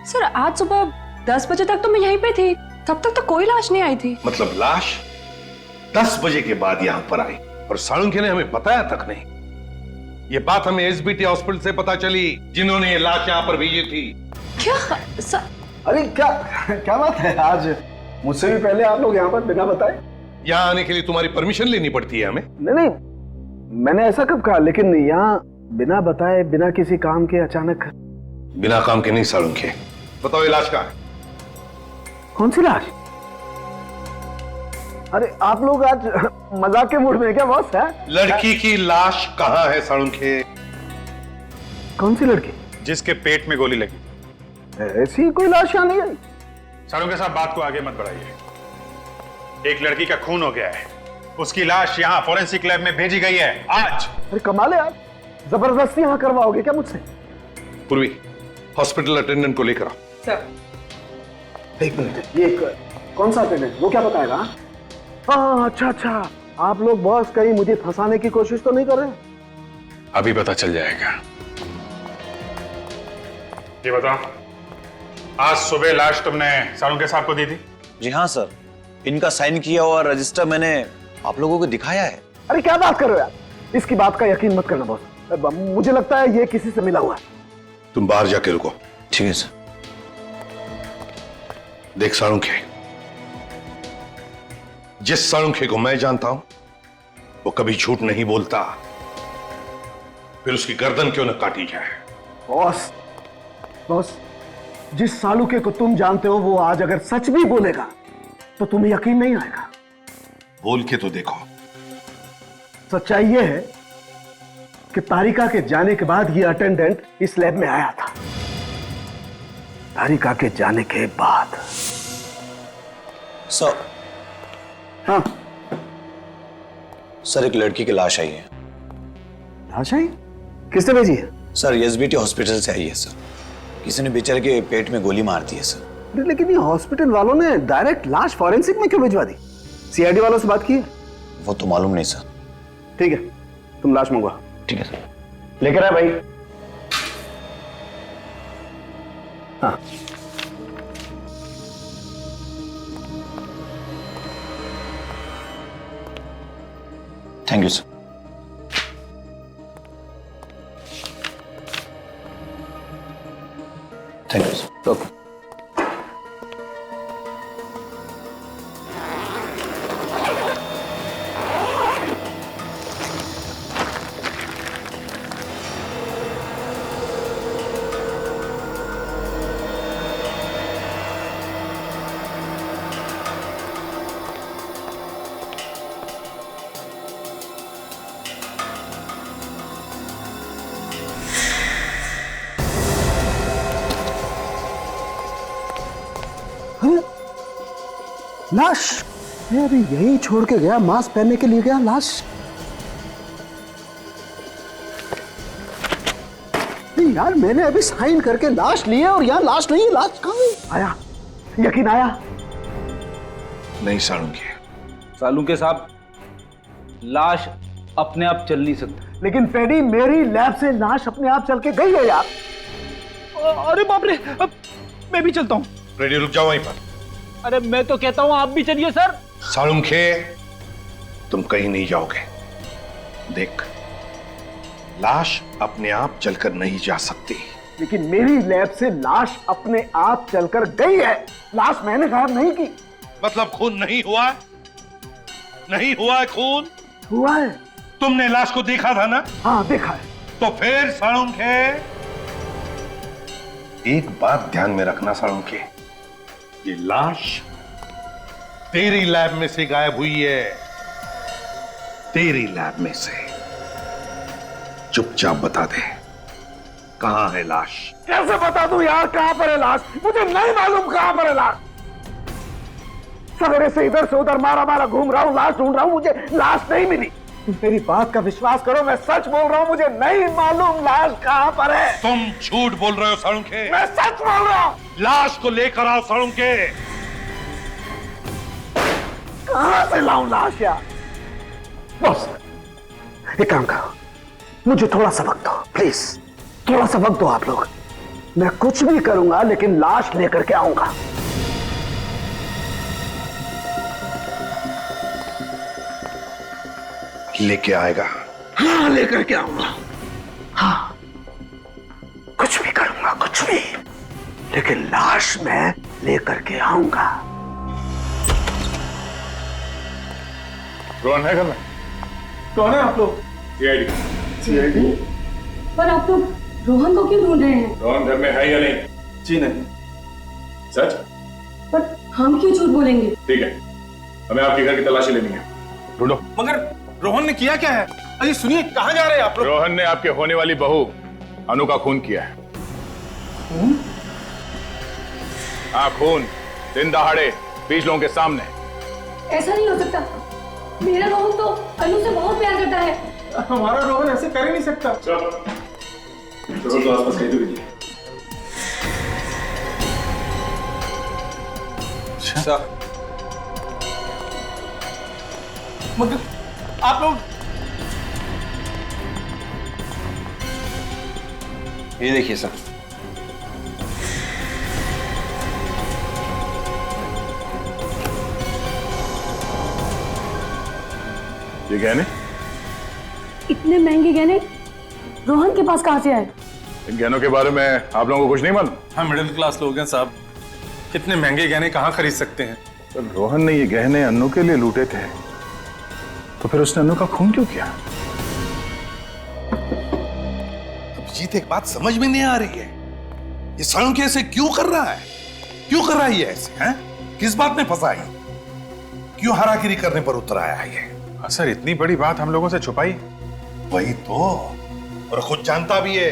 S6: सर, आज सुबह 10 बजे तक तो मैं यहीं पे थी, तब तक तो कोई लाश नहीं आई थी।
S9: मतलब लाश 10 बजे के बाद यहाँ पर आई और सालुंके ने हमें बताया तक नहीं। ये बात हमें एसबीटी हॉस्पिटल से पता चली, जिन्होंने ये लाश यहाँ पर भेजी थी।
S6: क्या सर?
S10: अरे क्या क्या बात है, आज मुझसे भी पहले आप लोग यहाँ पर बिना बताए?
S9: यहाँ आने के लिए तुम्हारी परमिशन लेनी पड़ती है हमें।
S10: नहीं, मैंने ऐसा कब कहा, लेकिन यहाँ बिना बताए, बिना किसी काम के अचानक।
S9: बिना काम के नहीं सालुंके। बताओ ये लाश कहाँ है?
S10: कौन सी लाश? अरे आप लोग आज मजाक के मूड में क्या बॉस? है
S9: लड़की की लाश कहाँ है सालुंके?
S10: कौन सी लड़की?
S2: जिसके पेट में गोली लगी।
S10: ऐसी कोई लाश यहाँ नहीं आई।
S2: सालुंके साहब, बात को आगे मत बढ़ाइए। एक लड़की का खून हो गया है, उसकी लाश यहाँ फोरेंसिक लैब में भेजी गई है आज।
S10: अरे कमाल है यार, जबरदस्ती यहाँ करवाओगे क्या मुझसे?
S9: पूर्वी, हॉस्पिटल अटेंडेंट को लेकर आओ।
S11: सर।
S10: एक मिनट, ये कौन सा अटेंडेंट? वो क्या बताएगा? हाँ, अच्छा, आप लोग बॉस कहीं मुझे फंसाने की कोशिश तो नहीं कर रहे?
S2: अभी पता चल जाएगा। ये बताओ, आज सुबह लाश तुमने सालुंके साहब को दी थी?
S5: जी हाँ सर, इनका साइन किया हुआ रजिस्टर मैंने आप लोगों को दिखाया है।
S10: अरे क्या बात कर रहे हो यार, इसकी बात का यकीन मत करना बॉस, मुझे लगता है ये किसी से मिला हुआ है।
S9: तुम बाहर जाके रुको।
S5: ठीक है सर।
S9: देख सालुंके, जिस सालुंके को मैं जानता हूं वो कभी झूठ नहीं बोलता, फिर उसकी गर्दन क्यों न काटी जाए।
S10: बॉस, जिस सालुके को तुम जानते हो वो आज अगर सच भी बोलेगा तो तुम्हें यकीन नहीं आएगा।
S9: बोल के तो देखो।
S10: सच्चाई ये है कि तारिका के जाने के बाद ये अटेंडेंट इस लैब में आया था तारिका के जाने के बाद।
S5: सर,
S10: हाँ
S5: सर एक लड़की की लाश आई है।
S10: लाश आई? किसने भेजी है?
S5: सर एसबीटी हॉस्पिटल से आई है सर। किसी ने बेचारे के पेट में गोली मार दी है सर।
S10: लेकिन ये हॉस्पिटल वालों ने डायरेक्ट लाश फॉरेंसिक में क्यों भिजवा दी? सीआईडी वालों से बात की है?
S5: वो तो मालूम नहीं सर।
S10: ठीक है, तुम लाश मंगवा।
S5: ठीक है सर।
S10: लेकर आ भाई। हाँ
S5: thank you sir. Thank you sir.
S10: Okay. लाश? अरे यही छोड़ के गया, मास्क पहनने के लिए गया, लाश? नहीं यार, मैंने अभी साइन करके लाश ली है और यहाँ लाश नहीं है। लाश कहाँ है? आया, यकीन आया?
S9: नहीं सालुंके।
S7: सालुंके साहब, लाश अपने आप चल नहीं सकती।
S10: लेकिन पेडी, मेरी लैब से लाश अपने आप चल के गई है यार।
S7: अरे बाप रे, अब मैं भी चलता हूँ।
S9: रेडी, रुक जाओ वहीं पर।
S7: अरे मैं तो कहता हूँ आप भी चलिए सर।
S9: सालुंके, तुम कहीं नहीं जाओगे। देख, लाश अपने आप चलकर नहीं जा सकती।
S10: लेकिन मेरी लैब से लाश अपने आप चलकर गई है। लाश मैंने गायब नहीं की।
S9: मतलब खून नहीं हुआ? नहीं हुआ है खून?
S10: हुआ है।
S9: तुमने लाश को देखा था ना?
S10: हाँ देखा है।
S9: तो फिर सालुंके, एक बात ध्यान में रखना सालुंके, ये लाश तेरी लैब में से गायब हुई है। तेरी लैब में से। चुपचाप बता दे, कहां है लाश?
S10: कैसे बता दूं यार कहां पर है लाश? मुझे नहीं मालूम कहां पर है लाश। सवेरे से इधर से उधर मारा मारा घूम रहा हूं, लाश ढूंढ रहा हूं, मुझे लाश नहीं मिली। मेरी बात का विश्वास करो, मैं सच बोल रहा हूं, मुझे नहीं मालूम लाश कहां पर है।
S9: तुम झूठ बोल रहे हो सालुंके।
S10: मैं सच बोल रहा हूं।
S9: लाश को लेकर आओ सालुंके।
S10: कहां से लाऊं लाश यार? बॉस, एक काम करो, मुझे थोड़ा सा वक्त दो प्लीज। थोड़ा सा वक्त दो आप लोग। मैं कुछ भी करूंगा लेकिन लाश लेकर के आऊंगा।
S9: लेके आएगा?
S10: हाँ लेकर के आऊंगा। हाँ कुछ भी करूंगा, कुछ भी, लेकिन लाश मैं लेकर के आऊंगा।
S9: रोहन है घर में?
S19: कौन है आप लोग?
S9: सीआईडी।
S19: सीआईडी?
S15: पर आप लोग रोहन को क्यों ढूंढ रहे हैं?
S9: रोहन घर में है या नहीं?
S19: जी नहीं।
S9: सच?
S15: पर हम क्यों झूठ बोलेंगे?
S9: ठीक है, हमें आपके घर की तलाशी लेनी है। ढूंढो।
S19: मगर रोहन ने किया क्या है? अरे सुनिए, कहां जा रहे हैं आप लोग?
S9: रोहन ने आपके होने वाली बहू अनु का खून किया है। हाँ, खून दिन दहाड़े 20 लोगों के सामने।
S15: ऐसा नहीं हो सकता। मेरा रोहन तो अनु से बहुत प्यार करता है।
S19: हमारा रोहन ऐसे कर ही नहीं सकता।
S9: चलो तो आसपास कहीं तो कीजिए।
S19: मगर आप लोग,
S3: ये देखिए सर।
S9: ये गहने?
S15: इतने महंगे गहने रोहन के पास कहां से आए?
S9: इन गहनों के बारे में आप लोगों को कुछ नहीं मालूम?
S19: हम मिडिल क्लास लोग हैं साहब, इतने महंगे गहने कहां खरीद सकते हैं?
S9: तो रोहन ने ये गहने अन्नू के लिए लूटे थे, तो फिर उसने अन्नू का खून क्यों किया?
S1: अभिजीत, एक बात समझ में नहीं आ रही है, ये सालुंके ऐसे क्यों कर रहा है? क्यों कर रहा है ये ऐसे? हैं? किस बात में फंसा है? क्यों हरागिरी करने पर उतर आया है ये?
S2: सर, इतनी बड़ी बात हम लोगों से छुपाई?
S1: वही तो, और खुद जानता भी है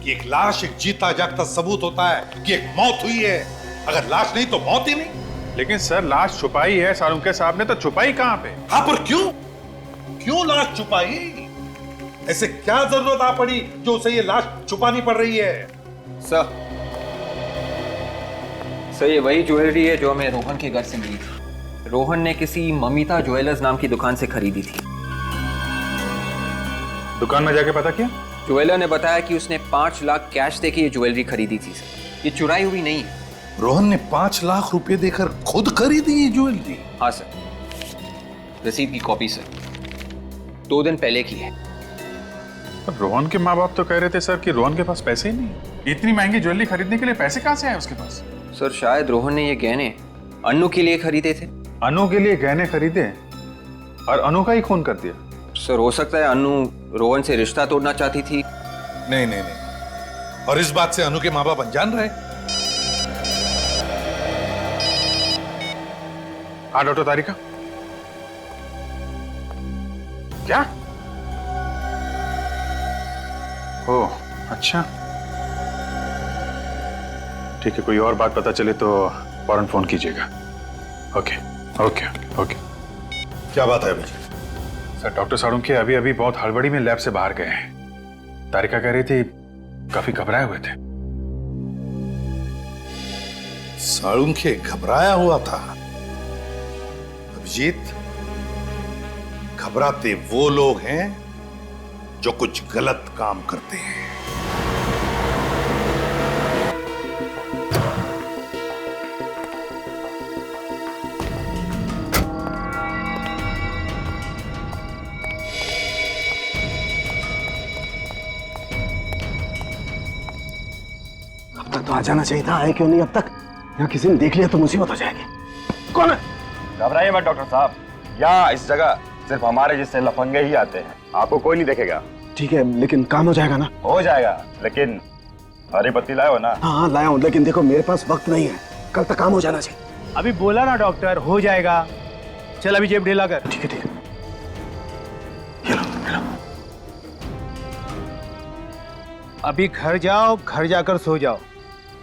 S1: कि एक लाश एक जीता जागता सबूत होता है कि एक मौत हुई है। अगर लाश नहीं तो मौत ही नहीं।
S22: लेकिन सर लाश छुपाई है सालुंके साहब ने, तो छुपाई कहां पे?
S1: हाँ, पर क्यों? क्यों लाश छुपाई? ऐसे क्या जरूरत आ पड़ी जो उसे ये लाश छुपानी पड़ रही है?
S3: सर ये वही ज्वेलरी है जो हमें रोहन के घर से मिली थी। रोहन ने किसी ममिता ज्वेलर्स नाम की दुकान से खरीदी थी।
S22: दुकान में जाके पता किया?
S3: ज्वेलर ने बताया कि उसने 5 लाख कैश देके ये ज्वेलरी खरीदी थी सर। ये चुराई हुई नहीं है।
S1: रोहन ने 5 लाख रुपए देकर खुद खरीदी ये ज्वेलरी?
S3: हाँ सर, रसीद की कॉपी सर, 2 दिन पहले की है।
S22: रोहन के माँ बाप तो कह रहे थे सर कि रोहन के पास पैसे ही नहीं। इतनी महंगी ज्वेलरी खरीदने के लिए पैसे कहां से आए उसके पास?
S3: सर शायद रोहन ने ये गहने अनु के लिए खरीदे थे।
S22: अनु के लिए गहने खरीदे और अनु का ही खून कर दिया?
S3: सर हो सकता है अनु रोहन से रिश्ता तोड़ना चाहती थी।
S1: नहीं नहीं नहीं, और इस बात से अनु के माँ बाप अनजान रहे?
S22: हाँ डॉक्टर तारिका, क्या? ओह अच्छा, ठीक है, कोई और बात पता चले तो फौरन फोन कीजिएगा। Okay okay okay.
S1: क्या बात है अभिजीत?
S22: सर डॉक्टर सालुंके अभी अभी बहुत हड़बड़ी में लैब से बाहर गए हैं। तारिका कह रही थी काफी घबराए हुए थे।
S1: सालुंके घबराया हुआ था? अभिजीत, घबराते वो लोग हैं जो कुछ गलत काम करते हैं।
S10: अब तक तो आ जाना चाहिए था, आए क्यों नहीं अब तक? यहाँ किसी ने देख लिया तो मुसीबत हो जाएगी। कौन है?
S12: घबराइए मत डॉक्टर साहब, यहाँ इस जगह सिर्फ हमारे जैसे लफंगे ही आते हैं, आपको कोई नहीं देखेगा।
S10: ठीक है, लेकिन काम हो जाएगा ना?
S12: हो जाएगा, लेकिन हरी पत्ती लाए हो ना?
S10: हाँ लाया हूँ, लेकिन देखो मेरे पास वक्त नहीं है, कल तक काम हो जाना चाहिए।
S19: अभी बोला ना डॉक्टर, हो जाएगा। चल अभी जेब ढीला कर।
S10: ठीक है ठीक है।
S19: अभी घर जाओ, घर जाकर सो जाओ।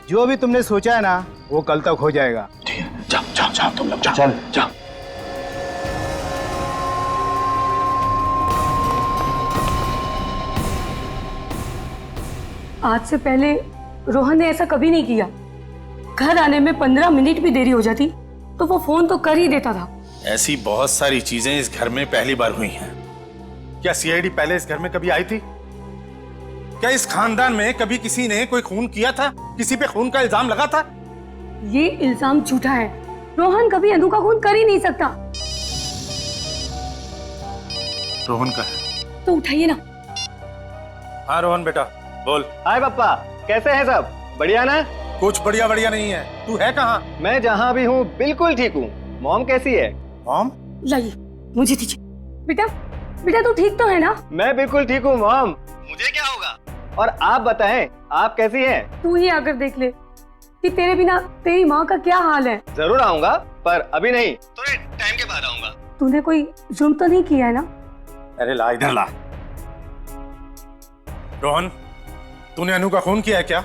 S19: जो भी तुमने सोचा है ना वो कल तक हो जाएगा।
S10: ठीक है, जाओ जाओ जाओ तुम लोग, जाओ
S12: चल
S10: जाओ।
S15: आज से पहले रोहन ने ऐसा कभी नहीं किया। घर आने में 15 मिनट भी देरी हो जाती तो वो फोन तो कर ही देता था।
S1: ऐसी बहुत सारी चीजें इस घर में पहली बार हुई हैं। क्या सीआईडी पहले इस घर में कभी आई थी? क्या इस खानदान में कभी किसी ने कोई खून किया था? किसी पे खून का इल्जाम लगा था?
S15: ये इल्जाम झूठा है। रोहन कभी अनु का खून कर ही नहीं सकता।
S1: रोहन का है
S15: तो उठाइए ना।
S1: हाँ रोहन बेटा बोल।
S19: हाय पापा, कैसे हैं सब? बढ़िया ना?
S1: कुछ बढ़िया बढ़िया नहीं है। तू है कहाँ?
S19: मैं जहाँ भी हूँ बिल्कुल ठीक हूँ। मॉम कैसी है?
S1: मॉम?
S15: लाइए मुझे दीजिए। बेटा बेटा तू ठीक तो है ना?
S19: मैं बिल्कुल ठीक हूँ मॉम। मुझे क्या होगा? और आप बताएं, आप कैसी हैं?
S15: तू ही आकर देख ले कि तेरे बिना तेरी माँ का क्या हाल है।
S19: जरूर आऊंगा, पर अभी नहीं, थोड़े टाइम के बाद आऊंगा।
S15: तूने कोई जुर्म तो नहीं किया है ना?
S1: अरे ला इधर ला। रोहन, तूने अनु का खून किया है क्या?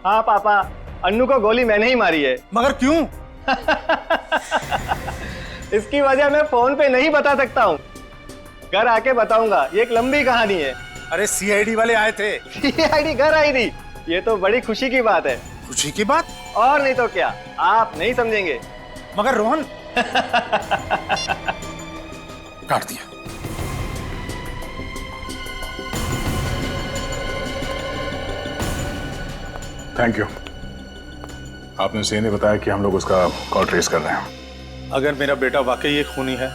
S19: हाँ पापा, अन्नू को गोली मैंने ही मारी है।
S1: मगर क्यों?
S19: इसकी वजह मैं फोन पे नहीं बता सकता हूँ, घर आके बताऊंगा। ये एक लंबी कहानी है।
S1: अरे सीआईडी वाले आए थे।
S19: सीआईडी घर आई थी, ये तो बड़ी खुशी की बात है।
S1: खुशी की बात?
S19: और नहीं तो क्या, आप नहीं समझेंगे।
S1: मगर रोहन काट दिया।
S22: Thank you. आपने सही नहीं बताया कि हम लोग उसका कॉल ट्रेस कर रहे हैं।
S1: अगर मेरा बेटा वाकई एक खूनी है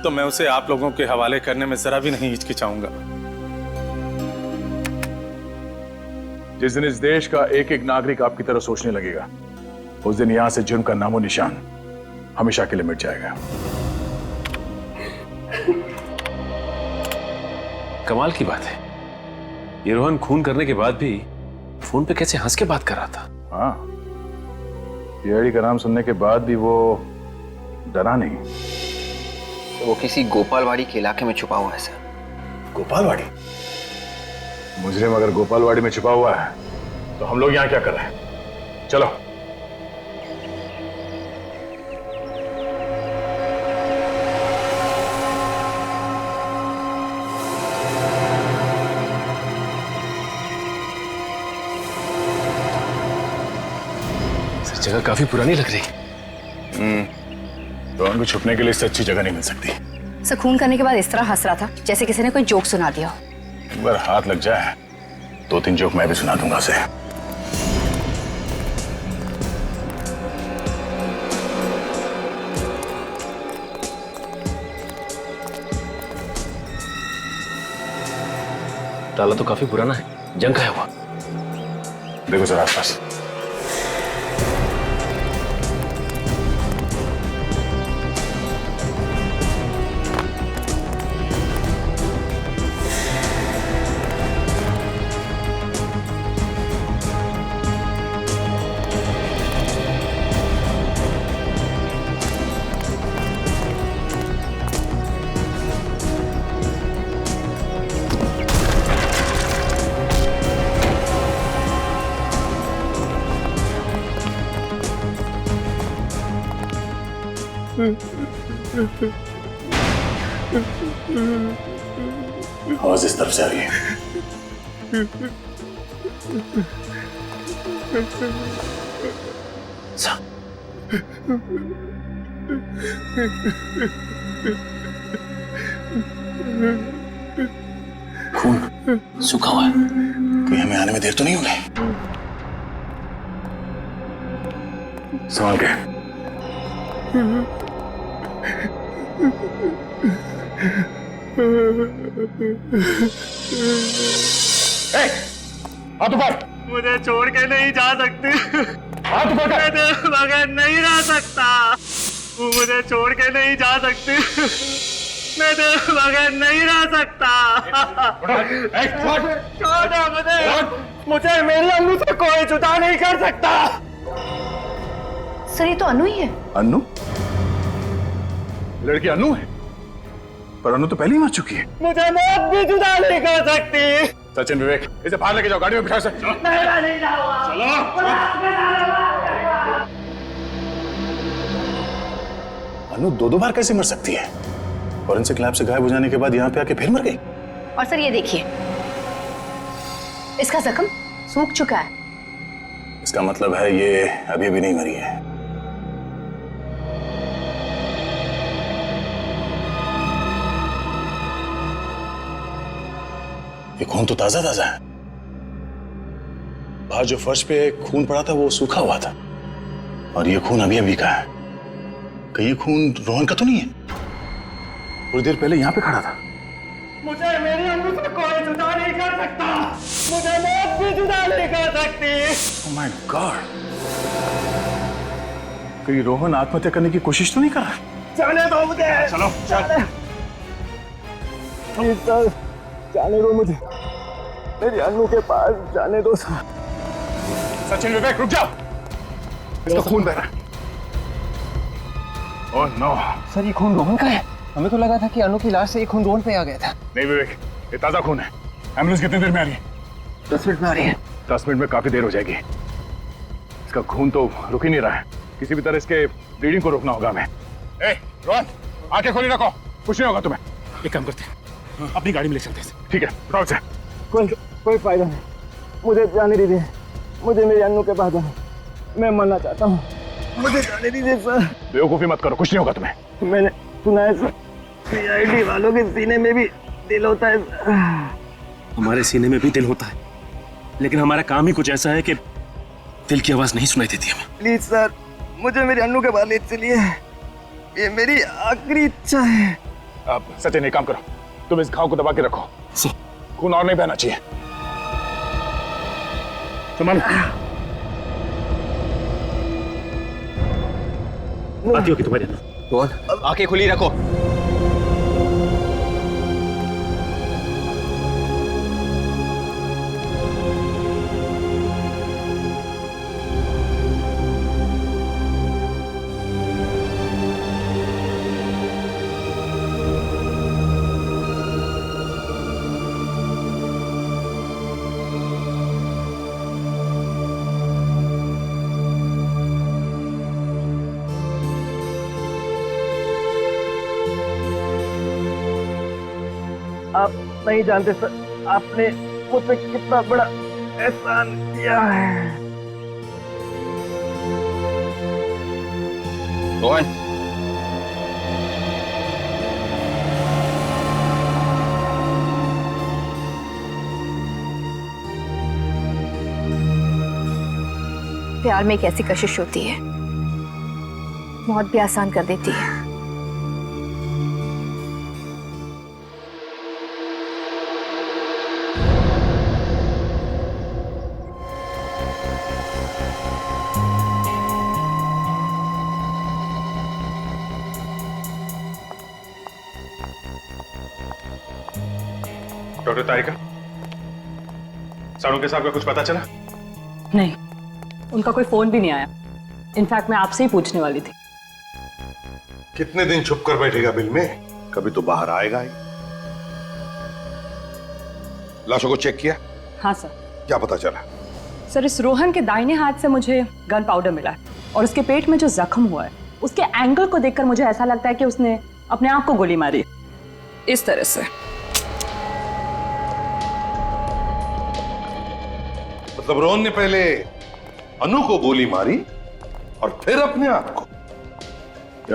S1: तो मैं उसे आप लोगों के हवाले करने में जरा भी नहीं हिचकिचाऊंगा।
S22: जिस दिन इस देश का एक एक नागरिक आपकी तरह सोचने लगेगा, उस दिन यहां से जुर्म का नामो निशान हमेशा के लिए मिट जाएगा। कमाल की बात है, ये रोहन खून करने के बाद भी फोन पे कैसे हंस के बात कर रहा था। हाँ, सीआईडी का नाम सुनने के बाद भी वो डरा नहीं।
S3: तो वो किसी गोपालवाड़ी के इलाके में छुपा हुआ है सर।
S1: गोपालवाड़ी?
S22: मुजरिम अगर गोपालवाड़ी में छुपा हुआ है तो हम लोग यहाँ क्या कर रहे हैं? चलो। जगह काफी पुरानी लग रही। तो उनको छुपने के लिए इससे अच्छी जगह नहीं मिल सकती।
S18: सर खून करने के बाद इस तरह हंस रहा था जैसे किसी ने कोई जोक सुना दिया हो।
S22: एक बार हाथ लग जाए 2-3 जोक मैं भी सुना दूंगा उसे। ताला तो काफी पुराना है, जंग का है हुआ। देखो सर आसपास। आवाज इस तरफ से आ रही है। खून सूखा हुआ है, कोई हमें आने में देर तो नहीं होगी? संभाल के। हाथ ऊपर।
S19: मुझे छोड़ के नहीं जा सकती।
S22: हाथ ऊपर कर।
S19: मैं तेरे बगैर नहीं रह सकता। तू मुझे छोड़ के नहीं जा सकती। मैं तेरे बगैर नहीं रह सकता। छोड़ दे मुझे मेरी अनु से कोई जुदा नहीं कर सकता।
S18: सर ये तो अनु ही है।
S22: अनु? लड़की अनु है, पर अनु तो पहले ही मर चुकी है।
S19: मुझे मौत भी जुदा नहीं कर सकती।
S22: सचिन, विवेक, इसे बाहर लेके जाओ, गाड़ी में बिठा से।
S19: नहीं जाऊंगा।
S22: अनु 2 बार कैसे मर सकती है? फॉरेंसिक लैब से गायब हो जाने के बाद यहाँ पे आके फिर मर गई।
S18: और सर ये देखिए, इसका जख्म सूख चुका है।
S22: इसका मतलब है ये अभी भी नहीं मरी है। ये खून तो ताजा ताजा है। बाहर जो फर्श पे खून पड़ा था वो सूखा हुआ था, और ये खून अभी अभी का है। कहीं ये खून रोहन का तो नहीं है? थोड़ी देर पहले यहाँ पे खड़ा था।
S19: मुझे मेरी अनु से कोई जुदा नहीं कर सकता। मुझे मौत भी जुदा नहीं कर सकती।
S22: Oh my God! कहीं रोहन आत्महत्या करने की कोशिश तो नहीं कर रहा?
S19: जाने दो मुझे।
S22: चलो चल।
S19: प्लीज सर, जाने दो मुझे। मेरी अनु के पास जाने दो सर।
S22: सचिन, विवेक, रुक जाओ। इसका खून बह रहा है। Oh no.
S3: सर ये खून रोहन का है। हमें तो लगा था कि अनु की लाश से ये खून रोहन पे आ गया था।
S22: नहीं विवेक, ये ताजा खून है। एम्बुलेंस कितनी देर में आ रही है?
S3: 10 मिनट में आ रही है।
S22: 10 मिनट में काफी देर हो जाएगी। इसका खून तो रुक ही नहीं रहा है। किसी भी तरह इसके ब्लीडिंग को रोकना होगा हमें। ए, रोहन, आंखें खोली रखो, कुछ नहीं होगा तुम्हें।
S19: एक काम करते हैं, अपनी गाड़ी में ले चलते हैं।
S22: ठीक है, उठाओ इसे।
S19: कोई फायदा नहीं, मुझे जाने दीजिए। मुझे मेरी अनु के पास जाना, मैं मरना चाहता हूँ। मुझे जाने दीजिए सर।
S22: बेवकूफी मत करो, कुछ नहीं होगा तुम्हें।
S19: मैंने सुना है सर, सीआईडी वालों के सीने में भी दिल होता है।
S14: हमारे सीने में भी दिल होता है, लेकिन हमारा काम ही कुछ ऐसा है कि दिल की आवाज नहीं सुनाई देती हमें।
S19: प्लीज सर, मुझे मेरी अनु के पास ले चलिए। ये मेरी आखिरी इच्छा है।
S22: आप सचिन एक काम करो, तुम इस घाव को दबा के रखो, खून और नहीं बहना चाहिए। संभालो।
S14: आती होगी तुम्हारी अनु।
S3: रोहन, आंखें खुली रखो।
S10: आप नहीं जानते सर, आपने मुझ पे कितना बड़ा एहसान किया है।
S5: रोहन,
S18: प्यार में एक ऐसी कशिश होती है, मौत भी आसान कर देती है।
S2: डॉक्टर तारिका, साड़ू के साहब का कुछ पता चला?
S6: नहीं, उनका कोई फोन भी नहीं आया। इनफैक्ट मैं आपसे ही पूछने वाली थी।
S1: कितने दिन छुप कर बैठेगा बिल में? कभी तो बाहर आएगा ही। लाशों को चेक किया?
S6: हाँ सर।
S1: क्या पता चला?
S6: सर, इस रोहन के दाहिने हाथ से मुझे गन पाउडर मिला है और उसके पेट में जो जख्म हुआ है उसके एंगल को देखकर मुझे ऐसा लगता है कि उसने अपने आप को गोली मारी इस तरह से।
S1: मतलब रोहन ने पहले अनु को गोली मारी और फिर अपने आप को?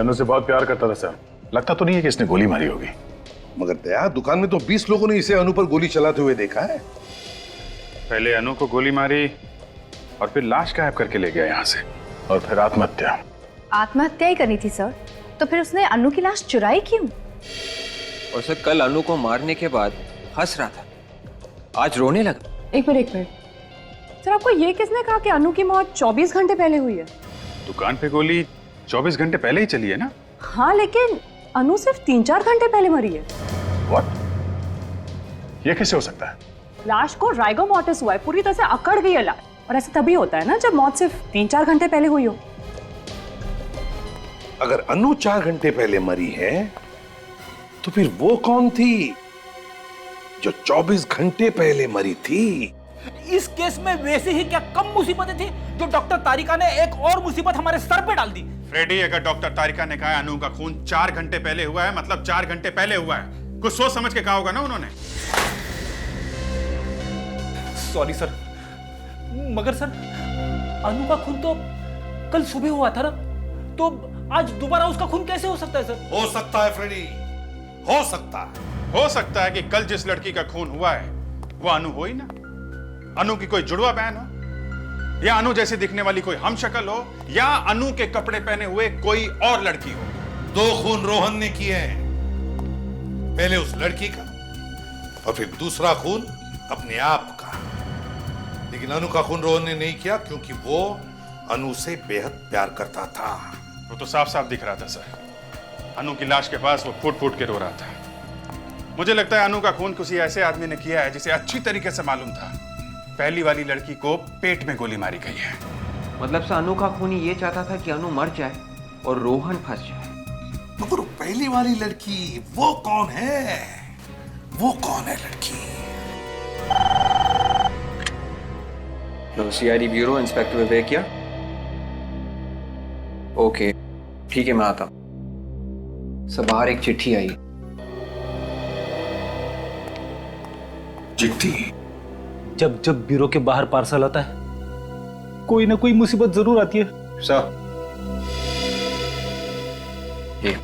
S22: अनु से बहुत प्यार करता था सर, लगता तो नहीं है कि इसने गोली मारी होगी।
S1: मगर दया, दुकान में तो 20 लोगों ने इसे अनु पर गोली चलाते हुए देखा है।
S22: पहले अनु को गोली मारी और फिर लाश गायब करके ले गया यहाँ से, और फिर आत्महत्या।
S18: आत्महत्या ही करनी थी सर, तो फिर उसने अनु की लाश चुराई क्यों?
S3: और सर, कल अनु को मारने के बाद हंस रहा था, आज रोने लगा।
S6: एक मिनट सर, आपको ये किसने कहा कि अनु की मौत 24 घंटे पहले हुई है?
S22: दुकान पे गोली 24 घंटे पहले ही चली है ना?
S6: हाँ, लेकिन अनु सिर्फ 3-4 घंटे पहले मरी है।
S22: What? ये कैसे हो सकता है?
S6: लाश को राइगो मॉर्टिस हुआ है, पूरी तरह से अकड़ गई है लाश, और ऐसा तभी होता है ना जब मौत सिर्फ 3-4 घंटे पहले हुई हो।
S1: अगर अनु 4 घंटे पहले मरी है तो फिर वो कौन थी जो 24 घंटे पहले मरी थी?
S7: इस केस में वैसे ही क्या कम मुसीबतें थी जो डॉक्टर तारिका ने एक और मुसीबत हमारे सर पे डाल दी।
S22: फ्रेडी, अगर डॉक्टर तारिका ने कहा है अनु का खून 4 घंटे पहले हुआ है, मतलब 4 घंटे पहले हुआ है। कुछ सोच समझ के कहा होगा ना उन्होंने।
S7: सॉरी सर, मगर सर अनु का खून तो कल सुबह हुआ था ना, तो आज दोबारा उसका खून कैसे हो सकता है सर?
S1: हो सकता है फ्रेडी, हो सकता है।
S22: हो सकता है कि कल जिस लड़की का खून हुआ है वो अनु हो ही ना। अनु की कोई जुड़वा बहन हो, या अनु जैसे दिखने वाली कोई हमशक्ल हो, या अनु के कपड़े पहने हुए कोई और लड़की हो।
S1: 2 खून रोहन ने किए हैं, पहले उस लड़की का और फिर दूसरा खून अपने आप का। लेकिन अनु का खून रोहन ने नहीं किया क्योंकि वो अनु से बेहद प्यार करता था।
S22: वो तो साफ साफ दिख रहा था सर। अनु की लाश के पास वो फूट फूट के रो रहा था। मुझे लगता है अनु का खून किसी ऐसे आदमी ने किया है जिसे अच्छी तरीके से मालूम था पहली वाली लड़की को पेट में गोली मारी गई है।
S3: मतलब से अनु का खूनी ये चाहता था कि अनु मर जाए और रोहन फंस जाए।
S1: मगर पहली वाली लड़की वो कौन है? वो कौन है लड़की?
S3: सीआईडी ब्यूरो, इंस्पेक्टर विवेक किया। ओके, ठीक है, मैं आता हूं। सब बाहर एक चिट्ठी आई।
S1: चिट्ठी?
S14: जब जब ब्यूरो के बाहर पार्सल आता है कोई ना कोई मुसीबत जरूर आती है।
S3: सर, ये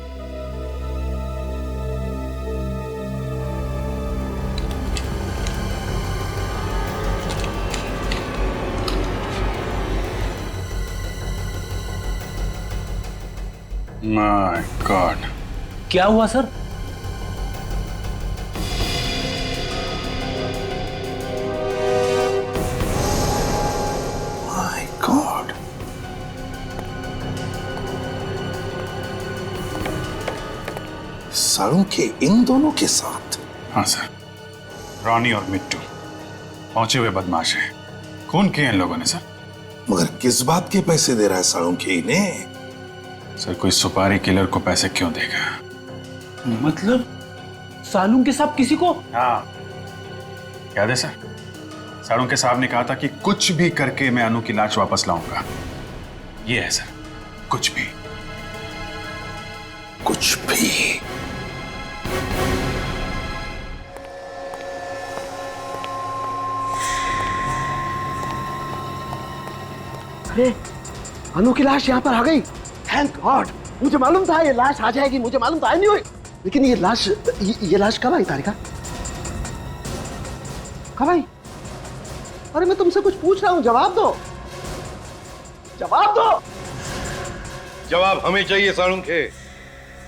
S22: माय गॉड,
S14: क्या हुआ सर?
S1: माय गॉड, साड़ू के इन दोनों के साथ?
S22: हाँ सर, रानी और मिट्टू पहुंचे हुए बदमाश हैं। खून किए इन लोगों ने सर।
S1: मगर किस बात के पैसे दे रहा है साड़ू के इन्हें?
S22: सर, कोई सुपारी किलर को पैसे क्यों देगा?
S14: मतलब सालून के साहब किसी को?
S22: हाँ, याद है सर, साड़ू के साहब ने कहा था कि कुछ भी करके मैं अनु की लाश वापस लाऊंगा। ये है सर, कुछ भी।
S1: कुछ भी?
S10: अरे अनु की लाश यहाँ पर आ गई। Thank God. मुझे मालूम था ये लाश आ जाएगी, मुझे मालूम था, आई न्यू इट। लेकिन ये लाश कब आई तारिका? कब आई? अरे मैं तुमसे कुछ पूछ रहा हूँ, जवाब दो, जवाब दो।
S1: जवाब हमें चाहिए साळुंखे,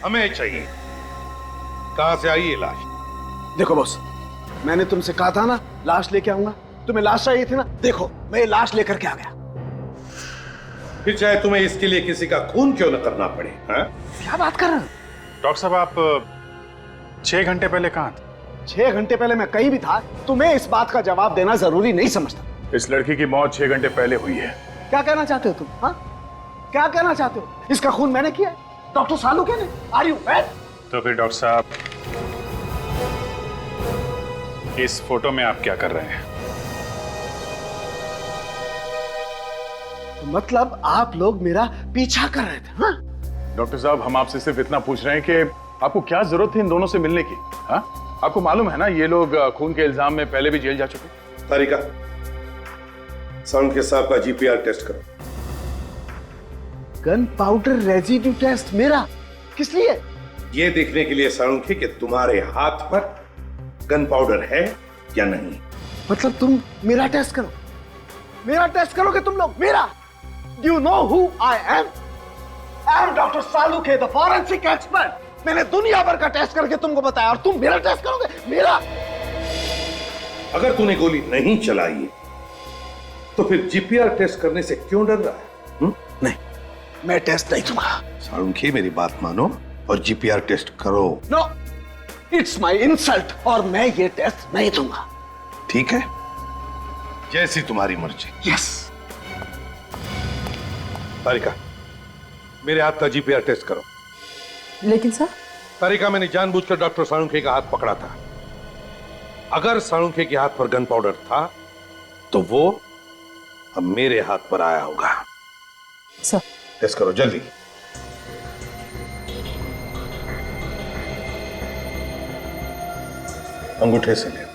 S1: हमें चाहिए। कहां से आई ये लाश?
S10: देखो बॉस, मैंने तुमसे कहा था ना लाश लेके आऊंगा, तुम्हें लाश चाहिए थी ना, देखो मैं ये लाश लेकर के आ गया।
S1: फिर चाहे तुम्हें इसके लिए किसी का खून क्यों न करना पड़े। हैं?
S10: क्या बात कर रहे हो?
S22: डॉक्टर साहब आप 6 घंटे पहले कहां थे?
S10: 6 घंटे पहले मैं कहीं भी था, तुम्हें इस बात का जवाब देना जरूरी नहीं समझता।
S22: इस लड़की की मौत 6 घंटे पहले हुई है।
S10: क्या कहना चाहते हो तुम? हाँ, क्या कहना चाहते हो? इसका खून मैंने किया है, डॉक्टर सालुंखे ने। Are you mad?
S22: तो फिर डॉक्टर साहब इस फोटो में आप क्या कर रहे हैं?
S10: तो मतलब आप लोग मेरा पीछा कर रहे थे? हाँ?
S22: डॉक्टर साहब हम आपसे सिर्फ इतना पूछ रहे हैं कि आपको क्या जरूरत थी इन दोनों से मिलने की? हाँ? आपको मालूम है ना ये लोग खून के इल्जाम में पहले भी जेल जा चुके।
S1: तारिका, साळुंखे साहब का जीपीआर टेस्ट करो।
S10: गन पाउडर रेजिड्यू टेस्ट मेरा? किस लिए?
S1: ये देखने के लिए साळुंखे कि तुम्हारे हाथ पर गन पाउडर है या नहीं।
S10: मतलब तुम मेरा टेस्ट करो, मेरा टेस्ट करोगे तुम लोग? मेरा? Do you know who I am? I am Dr. Salunkhe, the forensic expert. मैंने दुनिया भर का टेस्ट करके तुमको बताया और तुम मेरा टेस्ट करोगे? मेरा?
S1: अगर तूने गोली नहीं चलाई है, तो फिर जीपीआर टेस्ट करने से क्यों डर रहा है?
S10: नहीं, मैं टेस्ट नहीं दूंगा।
S1: साळुंखे मेरी बात मानो और जीपीआर टेस्ट करो।
S10: नो, इट्स माई इंसल्ट और मैं ये टेस्ट नहीं दूंगा।
S1: ठीक है, जैसी तुम्हारी मर्जी।
S10: यस।
S1: तारिका, मेरे हाथ का जीपीआर टेस्ट करो।
S6: लेकिन सर?
S1: तारिका, मैंने जानबूझकर डॉक्टर साळुंखे का हाथ पकड़ा था। अगर साळुंखे के हाथ पर गन पाउडर था तो वो अब मेरे हाथ पर आया होगा।
S6: सर
S1: टेस्ट करो जल्दी। अंगूठे से ले।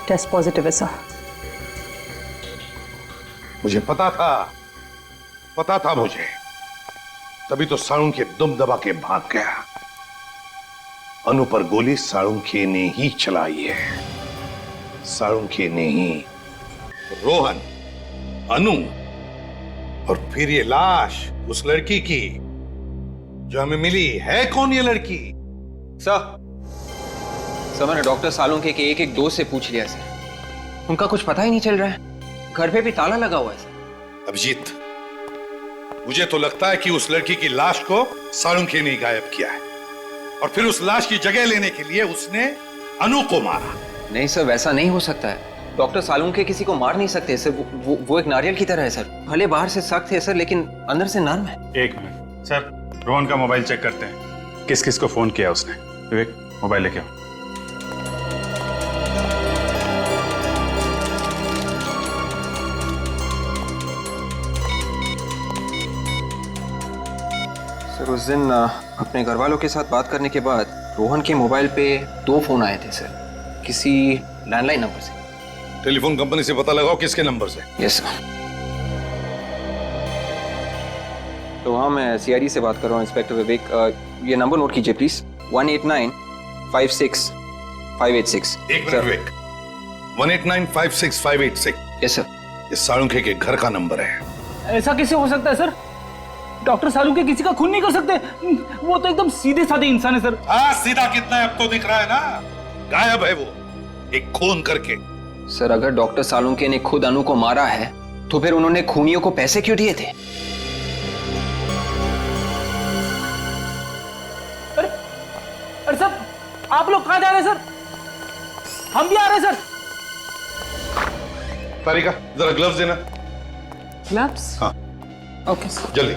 S6: टेस्ट पॉजिटिव है सर।
S1: मुझे पता था मुझे, तभी तो साळुंखे दुम दबा के भाग गया। अनु पर गोली साळुंखे ने ही चलाई है, साळुंखे ने ही। रोहन, अनु और फिर ये लाश उस लड़की की जो हमें मिली है। कौन ये लड़की?
S3: सर मैंने डॉक्टर साळुंखे के एक दोस्त से पूछ लिया सर, उनका कुछ पता ही नहीं चल रहा है। घर पे भी ताला लगा हुआ है सर।
S1: अभिजीत, मुझे तो लगता है कि उस लड़की की लाश को साळुंखे ने गायब किया है और फिर उस लाश की जगह लेने के लिए उसने अनु को मारा।
S3: नहीं सर, वैसा नहीं हो सकता है। डॉक्टर साळुंखे किसी को मार नहीं सकते सर। वो एक नारियल की तरह है सर। भले बाहर से सख्त है सर, लेकिन अंदर से नर्म है।
S22: 1 मिनट सर, रोहन का मोबाइल चेक करते हैं, किस किस को फोन किया उसने। विवेक, मोबाइल लेके आओ।
S3: सर उस दिन अपने घर वालों के साथ बात करने के बाद रोहन के मोबाइल पे 2 फोन आए थे सर, किसी लैंडलाइन नंबर से।
S1: टेलीफोन कंपनी से पता लगाओ किसके नंबर से।
S3: Yes sir. तो हाँ, मैं सीआईडी से बात कर रहा हूँ, इंस्पेक्टर विवेक। ये नंबर नोट कीजिए प्लीज, 189565886।
S1: एक मिनट विवेक, 189565886।
S3: Yes sir.
S1: ये साळुंखे के घर का नंबर है।
S4: ऐसा कैसे हो सकता है सर? डॉक्टर साळुंखे किसी का खून नहीं कर सकते। वो तो एकदम सीधे साधे इंसान है सर।
S1: हाँ, सीधा कितना है अब तो दिख रहा है ना। गायब है वो एक खून करके।
S3: सर अगर डॉक्टर साळुंखे ने खुद अनु को मारा है तो फिर उन्होंने खूनियों को पैसे क्यों दिए थे?
S4: अरे सर, आप लोग कहां जा रहे हैं सर? हम भी आ रहे हैं सर।
S1: तारिका, जरा ग्लव्स देना।
S6: ग्लव्स?
S1: हाँ।
S6: Okay sir.
S1: जल्दी।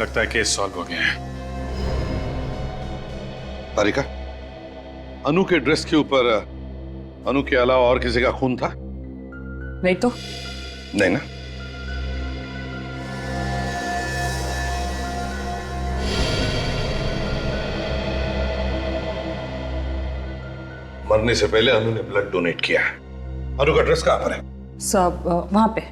S2: लगता है केस सॉल्व हो गया है।
S9: तारिका, अनु के ड्रेस के ऊपर अनु के अलावा और किसी का खून था?
S6: नहीं तो।
S9: नहीं ना? मरने से पहले अनु ने ब्लड डोनेट किया है। अनु का ड्रेस कहां पर है?
S6: सब वहां पे।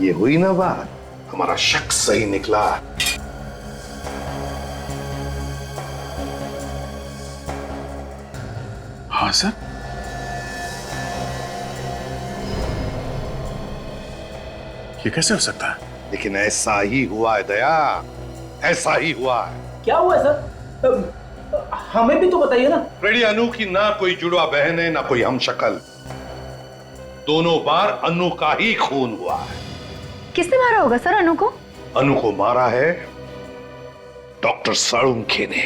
S9: ये हुई ना बात, हमारा शक सही निकला।
S2: हाँ सर। ये कैसे हो सकता है?
S9: लेकिन ऐसा ही हुआ है दया, ऐसा ही हुआ है।
S16: क्या हुआ है सर? हमें भी तो बताइए ना।
S9: फ्रेडी, अनु की ना कोई जुड़वा बहन है ना कोई हम शक्ल। दोनों बार अनु का ही खून हुआ है।
S18: किसने मारा होगा सर अनु को?
S9: अनु को मारा है डॉक्टर साळुंखे ने।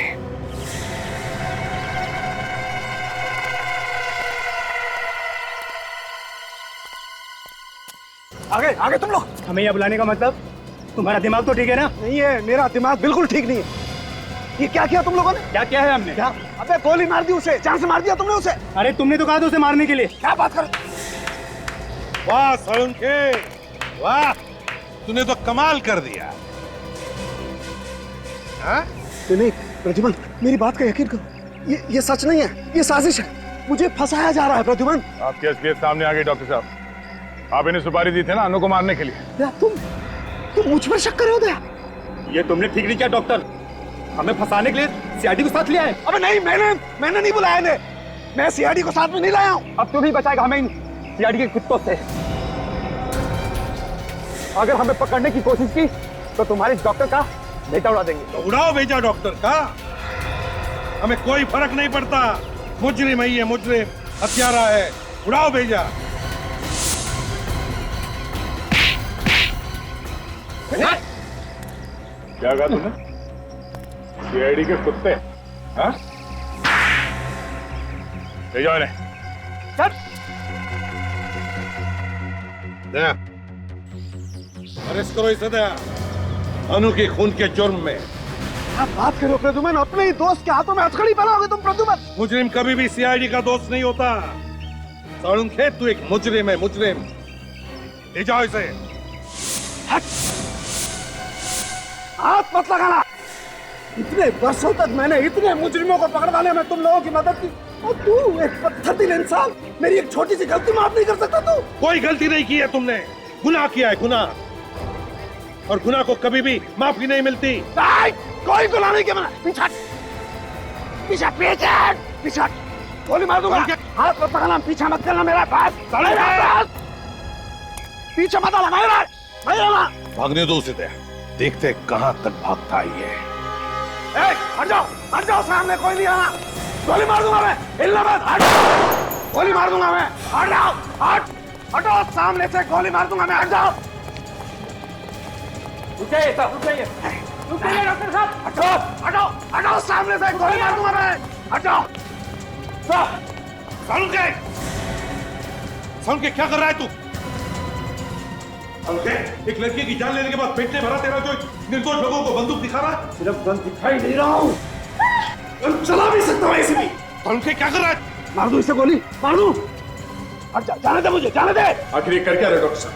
S16: आगे आगे तुम लोग। हमें यहाँ बुलाने का मतलब? तुम्हारा दिमाग तो ठीक है ना?
S10: नहीं है, मेरा दिमाग बिल्कुल ठीक नहीं है। ये क्या किया तुम लोगों ने?
S16: क्या क्या है हमने?
S10: क्या? अबे गोली मार दी उसे, जान से मार दिया तुमने उसे।
S16: अरे तुमने तो कहा था उसे मारने के लिए।
S10: क्या बात कर?
S1: वाह साळुंखे, वाह, तूने तो कमाल कर दिया। हाँ?
S10: नहीं प्रद्युमन, मेरी बात का यकीन करो, ये सच नहीं है, ये साजिश है। मुझे फंसाया जा रहा है प्रद्युमन।
S22: आपकी असलियत सामने आ गई डॉक्टर साहब। आप इन्हें सुपारी दी थी ना अनु को मारने के लिए।
S10: तुम मुझ पर शक कर रहे हो दया?
S16: ये तुमने ठीक नहीं किया डॉक्टर, हमें फंसाने के लिए सीआईडी को साथ लिया है।
S10: अबे नहीं, मैंने नहीं बुलाया इन्हें। मैं सीआईडी को साथ में नहीं लाया हूँ।
S16: अब तू नहीं बचाएगा हमें इन सीआईडी के कुत्तों से। अगर हमें पकड़ने की कोशिश की तो तुम्हारे डॉक्टर का बेटा उड़ा देंगे।
S1: तो उड़ाओ बेटा डॉक्टर का, हमें कोई फर्क नहीं पड़ता। मुजरिम है ये, मुजरिम हत्यारा है, उड़ाओ भेजा।
S22: क्या कहा तुमने? सीआईडी के कुत्ते? हाँ? ले जाओ इन्हें।
S1: दया, अरेस्ट करो इसे दया, अनु के खून के जुर्म में।
S10: क्या बात करो प्रद्युमन, अपने ही दोस्त के हाथों में हथकड़ी बनाओगे तुम प्रद्युमन?
S1: मुजरिम कभी भी सीआईडी का दोस्त नहीं होता। साळुंखे, तू एक मुजरिम है, मुजरिम। ले जाओ इसे।
S10: हाथ मत लगाना। इतने वर्षों तक मैंने इतने मुजरिमों को पकड़वाने में तुम लोगों की मदद की, और तू एक पत्थर दिल इंसान मेरी एक छोटी सी गलती माफ नहीं कर सकता तू?
S1: कोई गलती नहीं की है तुमने, गुनाह किया है, गुनाह। और गुनाह को कभी भी माफी नहीं मिलती।
S10: कोई गुनाह नहीं किया। पीछे पीछे पीछे पीछे गोली मार दूंगा। हाथ मत लगाना, पीछे मत करना मेरा पास। पीछे मत लगा।
S1: भागने दो उसे दया, देखते कहां तक भागता है ये।
S10: हट जाओ, सामने कोई नहीं आना। गोली मार दूंगा मैं, हिलना मत। हट, गोली मार दूंगा मैं। हट जाओ, हटो सामने से, गोली मार दूंगा मैं। हट जाओ।
S16: रुक जाइए डॉक्टर साहब।
S10: हटो सामने से, गोली मार दूंगा मैं। हट जाओ।
S1: साळुंखे, क्या कर रहा है तू? एक लड़की की जान लेने के बाद पेट में भरा तेरा जो निर्दोष लोगों को बंदूक दिखा रहा है।
S10: सिर्फ गन दिखाई नहीं रहा हूँ, चला भी सकता हूँ ऐसे भी।
S1: साळुंखे क्या कर रहा है?
S10: मार दूं इसे, गोली मार दूं। हट जा, जाने दे मुझे, जाने दे।
S22: आखिर ये कर क्या रहे डॉक्टर साहब?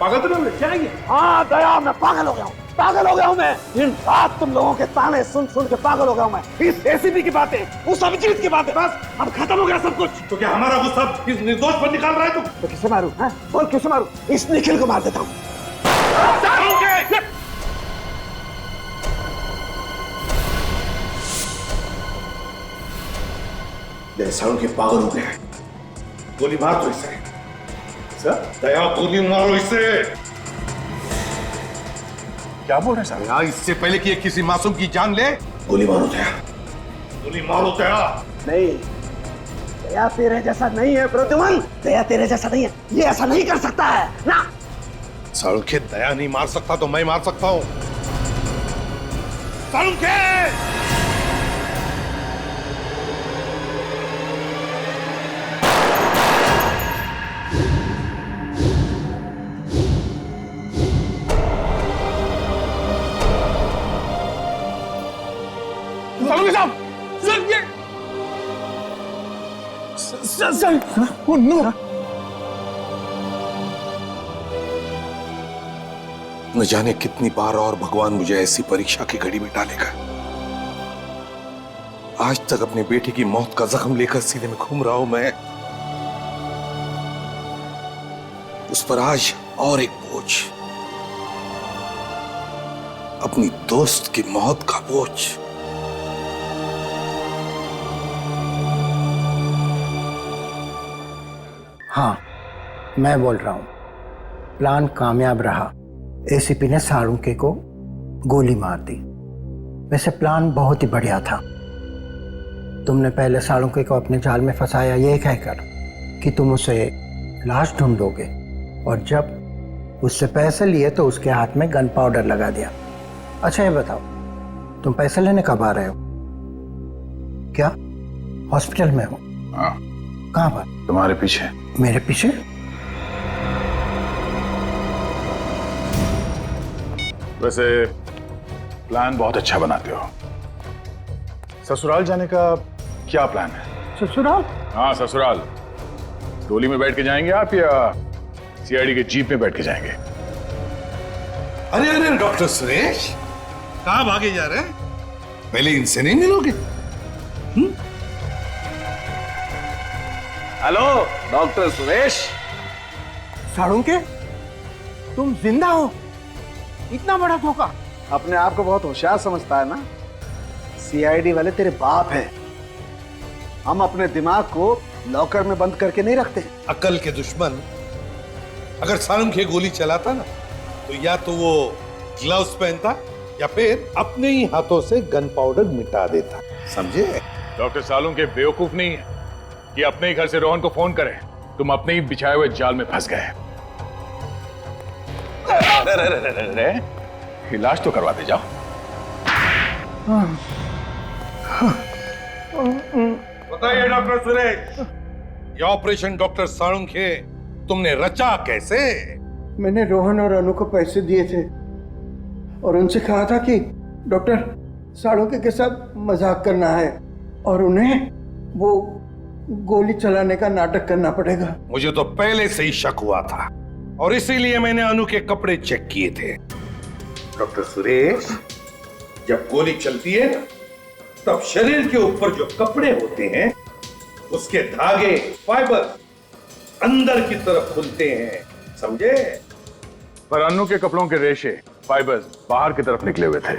S22: पागल तो नहीं हो गए?
S10: हाँ दया, मैं पागल हो गया हूँ, पागल हो गया हूँ मैं। दिन रात तुम लोगों के ताने सुन सुन के पागल हो गया हूँ मैं। इस एसीपी की बातें, उस अभिजीत की बातें, बस अब खत्म हो गया सब कुछ।
S1: तो क्या हमारा गुस्सा इस निर्दोष पर निकाल रहा है तू?
S10: तो किसे मारूं? बोल किसे मारूं? इस निखिल को मार देता हूँ।
S1: साळुंखे पागल हो गया, गोली मार दो इसे। दया, गोली मारो इसे।
S9: क्या बोल रहे हैं साहब?
S1: यार इससे पहले कि ये किसी मासूम की जान ले, गोली मारो दया, गोली मारो दया।
S10: नहीं, दया तेरे जैसा नहीं है प्रद्युमन, दया तेरे जैसा नहीं है, ये ऐसा नहीं कर सकता है ना।
S1: सालुंखे दया नहीं मार सकता तो मैं मार सकता हूं। सालुंखे!
S9: सालुंखे साहब, सर ये सर, ओह नो।
S1: न जाने कितनी बार और भगवान मुझे ऐसी परीक्षा की घड़ी में डालेगा। आज तक अपने बेटे की मौत का जख्म लेकर सीने में घूम रहा हूं मैं, उस पर आज और एक बोझ, अपनी दोस्त की मौत का बोझ।
S21: हाँ, मैं बोल रहा हूं, प्लान कामयाब रहा। एसीपी ने सालुंखे को गोली मार दी। वैसे प्लान बहुत ही बढ़िया था। तुमने पहले सालुंखे को अपने जाल में फंसाया ये कहकर कि तुम उसे लाश ढूंढोगे, और जब उससे पैसे लिए तो उसके हाथ में गन पाउडर लगा दिया। अच्छा ये बताओ, तुम पैसे लेने कब आ रहे हो? क्या हॉस्पिटल में हो?
S9: हाँ।
S21: कहाँ पर?
S9: तुम्हारे पीछे।
S21: मेरे पीछे?
S9: वैसे प्लान बहुत अच्छा बनाते हो। ससुराल जाने का क्या प्लान है?
S21: ससुराल?
S9: हाँ ससुराल। डोली में बैठ के जाएंगे आप या सीआईडी के जीप में बैठ के जाएंगे?
S1: अरे अरे डॉक्टर सुरेश, कहां भागे जा रहे हैं? पहले इनसे नहीं मिलोगे?
S10: Hello doctor Suresh.
S21: सालुंखे, तुम जिंदा हो? इतना बड़ा धोखा।
S10: अपने आप को बहुत होशियार समझता है ना? सीआईडी वाले तेरे बाप हैं। हम अपने दिमाग को लॉकर में बंद करके नहीं रखते।
S1: अकल के दुश्मन, अगर सालुंखे गोली चलाता ना तो या तो वो ग्लव्स पहनता या फिर अपने ही हाथों से गन पाउडर मिटा देता, समझे?
S9: डॉक्टर सालुंखे बेवकूफ नहीं है कि अपने ही घर से रोहन को फोन करे। तुम अपने ही बिछाए हुए जाल में फंस गए। इलाज तो करवा दे जाओ।
S1: बताइए डॉक्टर सुरेश, ये ऑपरेशन डॉक्टर सालुंखे तुमने रचा कैसे?
S21: मैंने रोहन और अनु को पैसे दिए थे और उनसे कहा था कि डॉक्टर सालुंखे के साथ मजाक करना है और उन्हें वो गोली चलाने का नाटक करना पड़ेगा।
S1: मुझे तो पहले से ही शक हुआ था और इसीलिए मैंने अनु के कपड़े चेक किए थे। डॉक्टर सुरेश, जब गोली चलती है ना, तब शरीर के ऊपर जो कपड़े होते हैं उसके धागे, फाइबर अंदर की तरफ खुलते हैं, समझे?
S9: पर अनु के कपड़ों के रेशे, फाइबर्स बाहर की तरफ निकले हुए थे,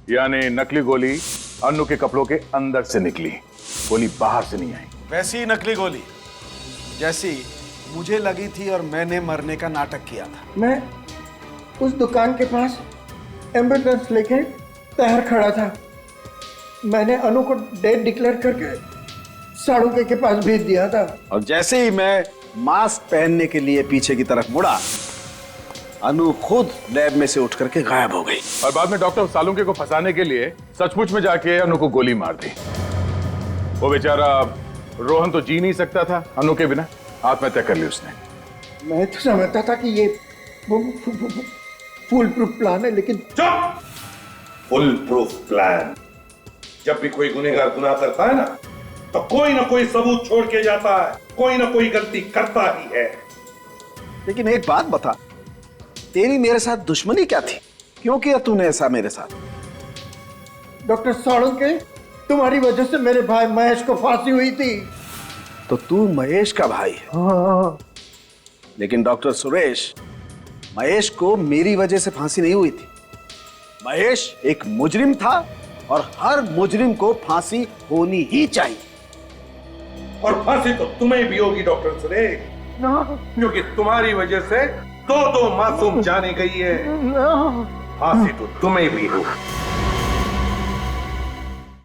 S9: यानी नकली गोली अनु के कपड़ों के अंदर से निकली, गोली बाहर से नहीं आई।
S10: वैसी ही नकली गोली जैसी मुझे लगी थी और मैंने मरने का नाटक किया था।
S21: मैं उस दुकान के पास एम्बुलेंस लेके तैयार खड़ा था। मैंने अनु को डेड डिक्लेयर करके सालुंखे के पास भेज दिया था।
S10: और जैसे ही मैं मास्क पहनने के लिए पीछे की तरफ मुड़ा, अनु खुद लैब में से उठ करके गायब हो गई।
S9: और बाद में डॉक्टर सालुंखे को फंसाने के लिए सचमुच में जाके अनु को गोली मार दी। वो बेचारा रोहन तो जी नहीं सकता था अनु के बिना, आत्महत्या कर ली उसने।
S21: मैं तो समझता था कि ये फुल प्रूफ प्लान है, लेकिन
S1: चुप! Full proof plan? जब भी कोई गुनहगार गुनाह करता है ना, तो कोई ना कोई सबूत छोड़ के जाता है, कोई ना कोई गलती करता ही है।
S10: लेकिन एक बात बता, तेरी मेरे साथ दुश्मनी क्या थी? क्यों किया तूने ऐसा मेरे साथ?
S21: डॉक्टर सालुंखे, तुम्हारी वजह से मेरे भाई महेश को फांसी हुई थी।
S10: तो तू महेश का भाई है?
S21: हाँ।
S10: लेकिन डॉक्टर सुरेश, महेश को मेरी वजह से फांसी नहीं हुई थी। महेश एक मुजरिम था और हर मुजरिम को फांसी होनी ही चाहिए।
S1: और फांसी तो तुम्हें भी होगी डॉक्टर सुरेश, क्योंकि तुम्हारी वजह से दो मासूम जाने गई है। फांसी तो तुम्हें भी हो।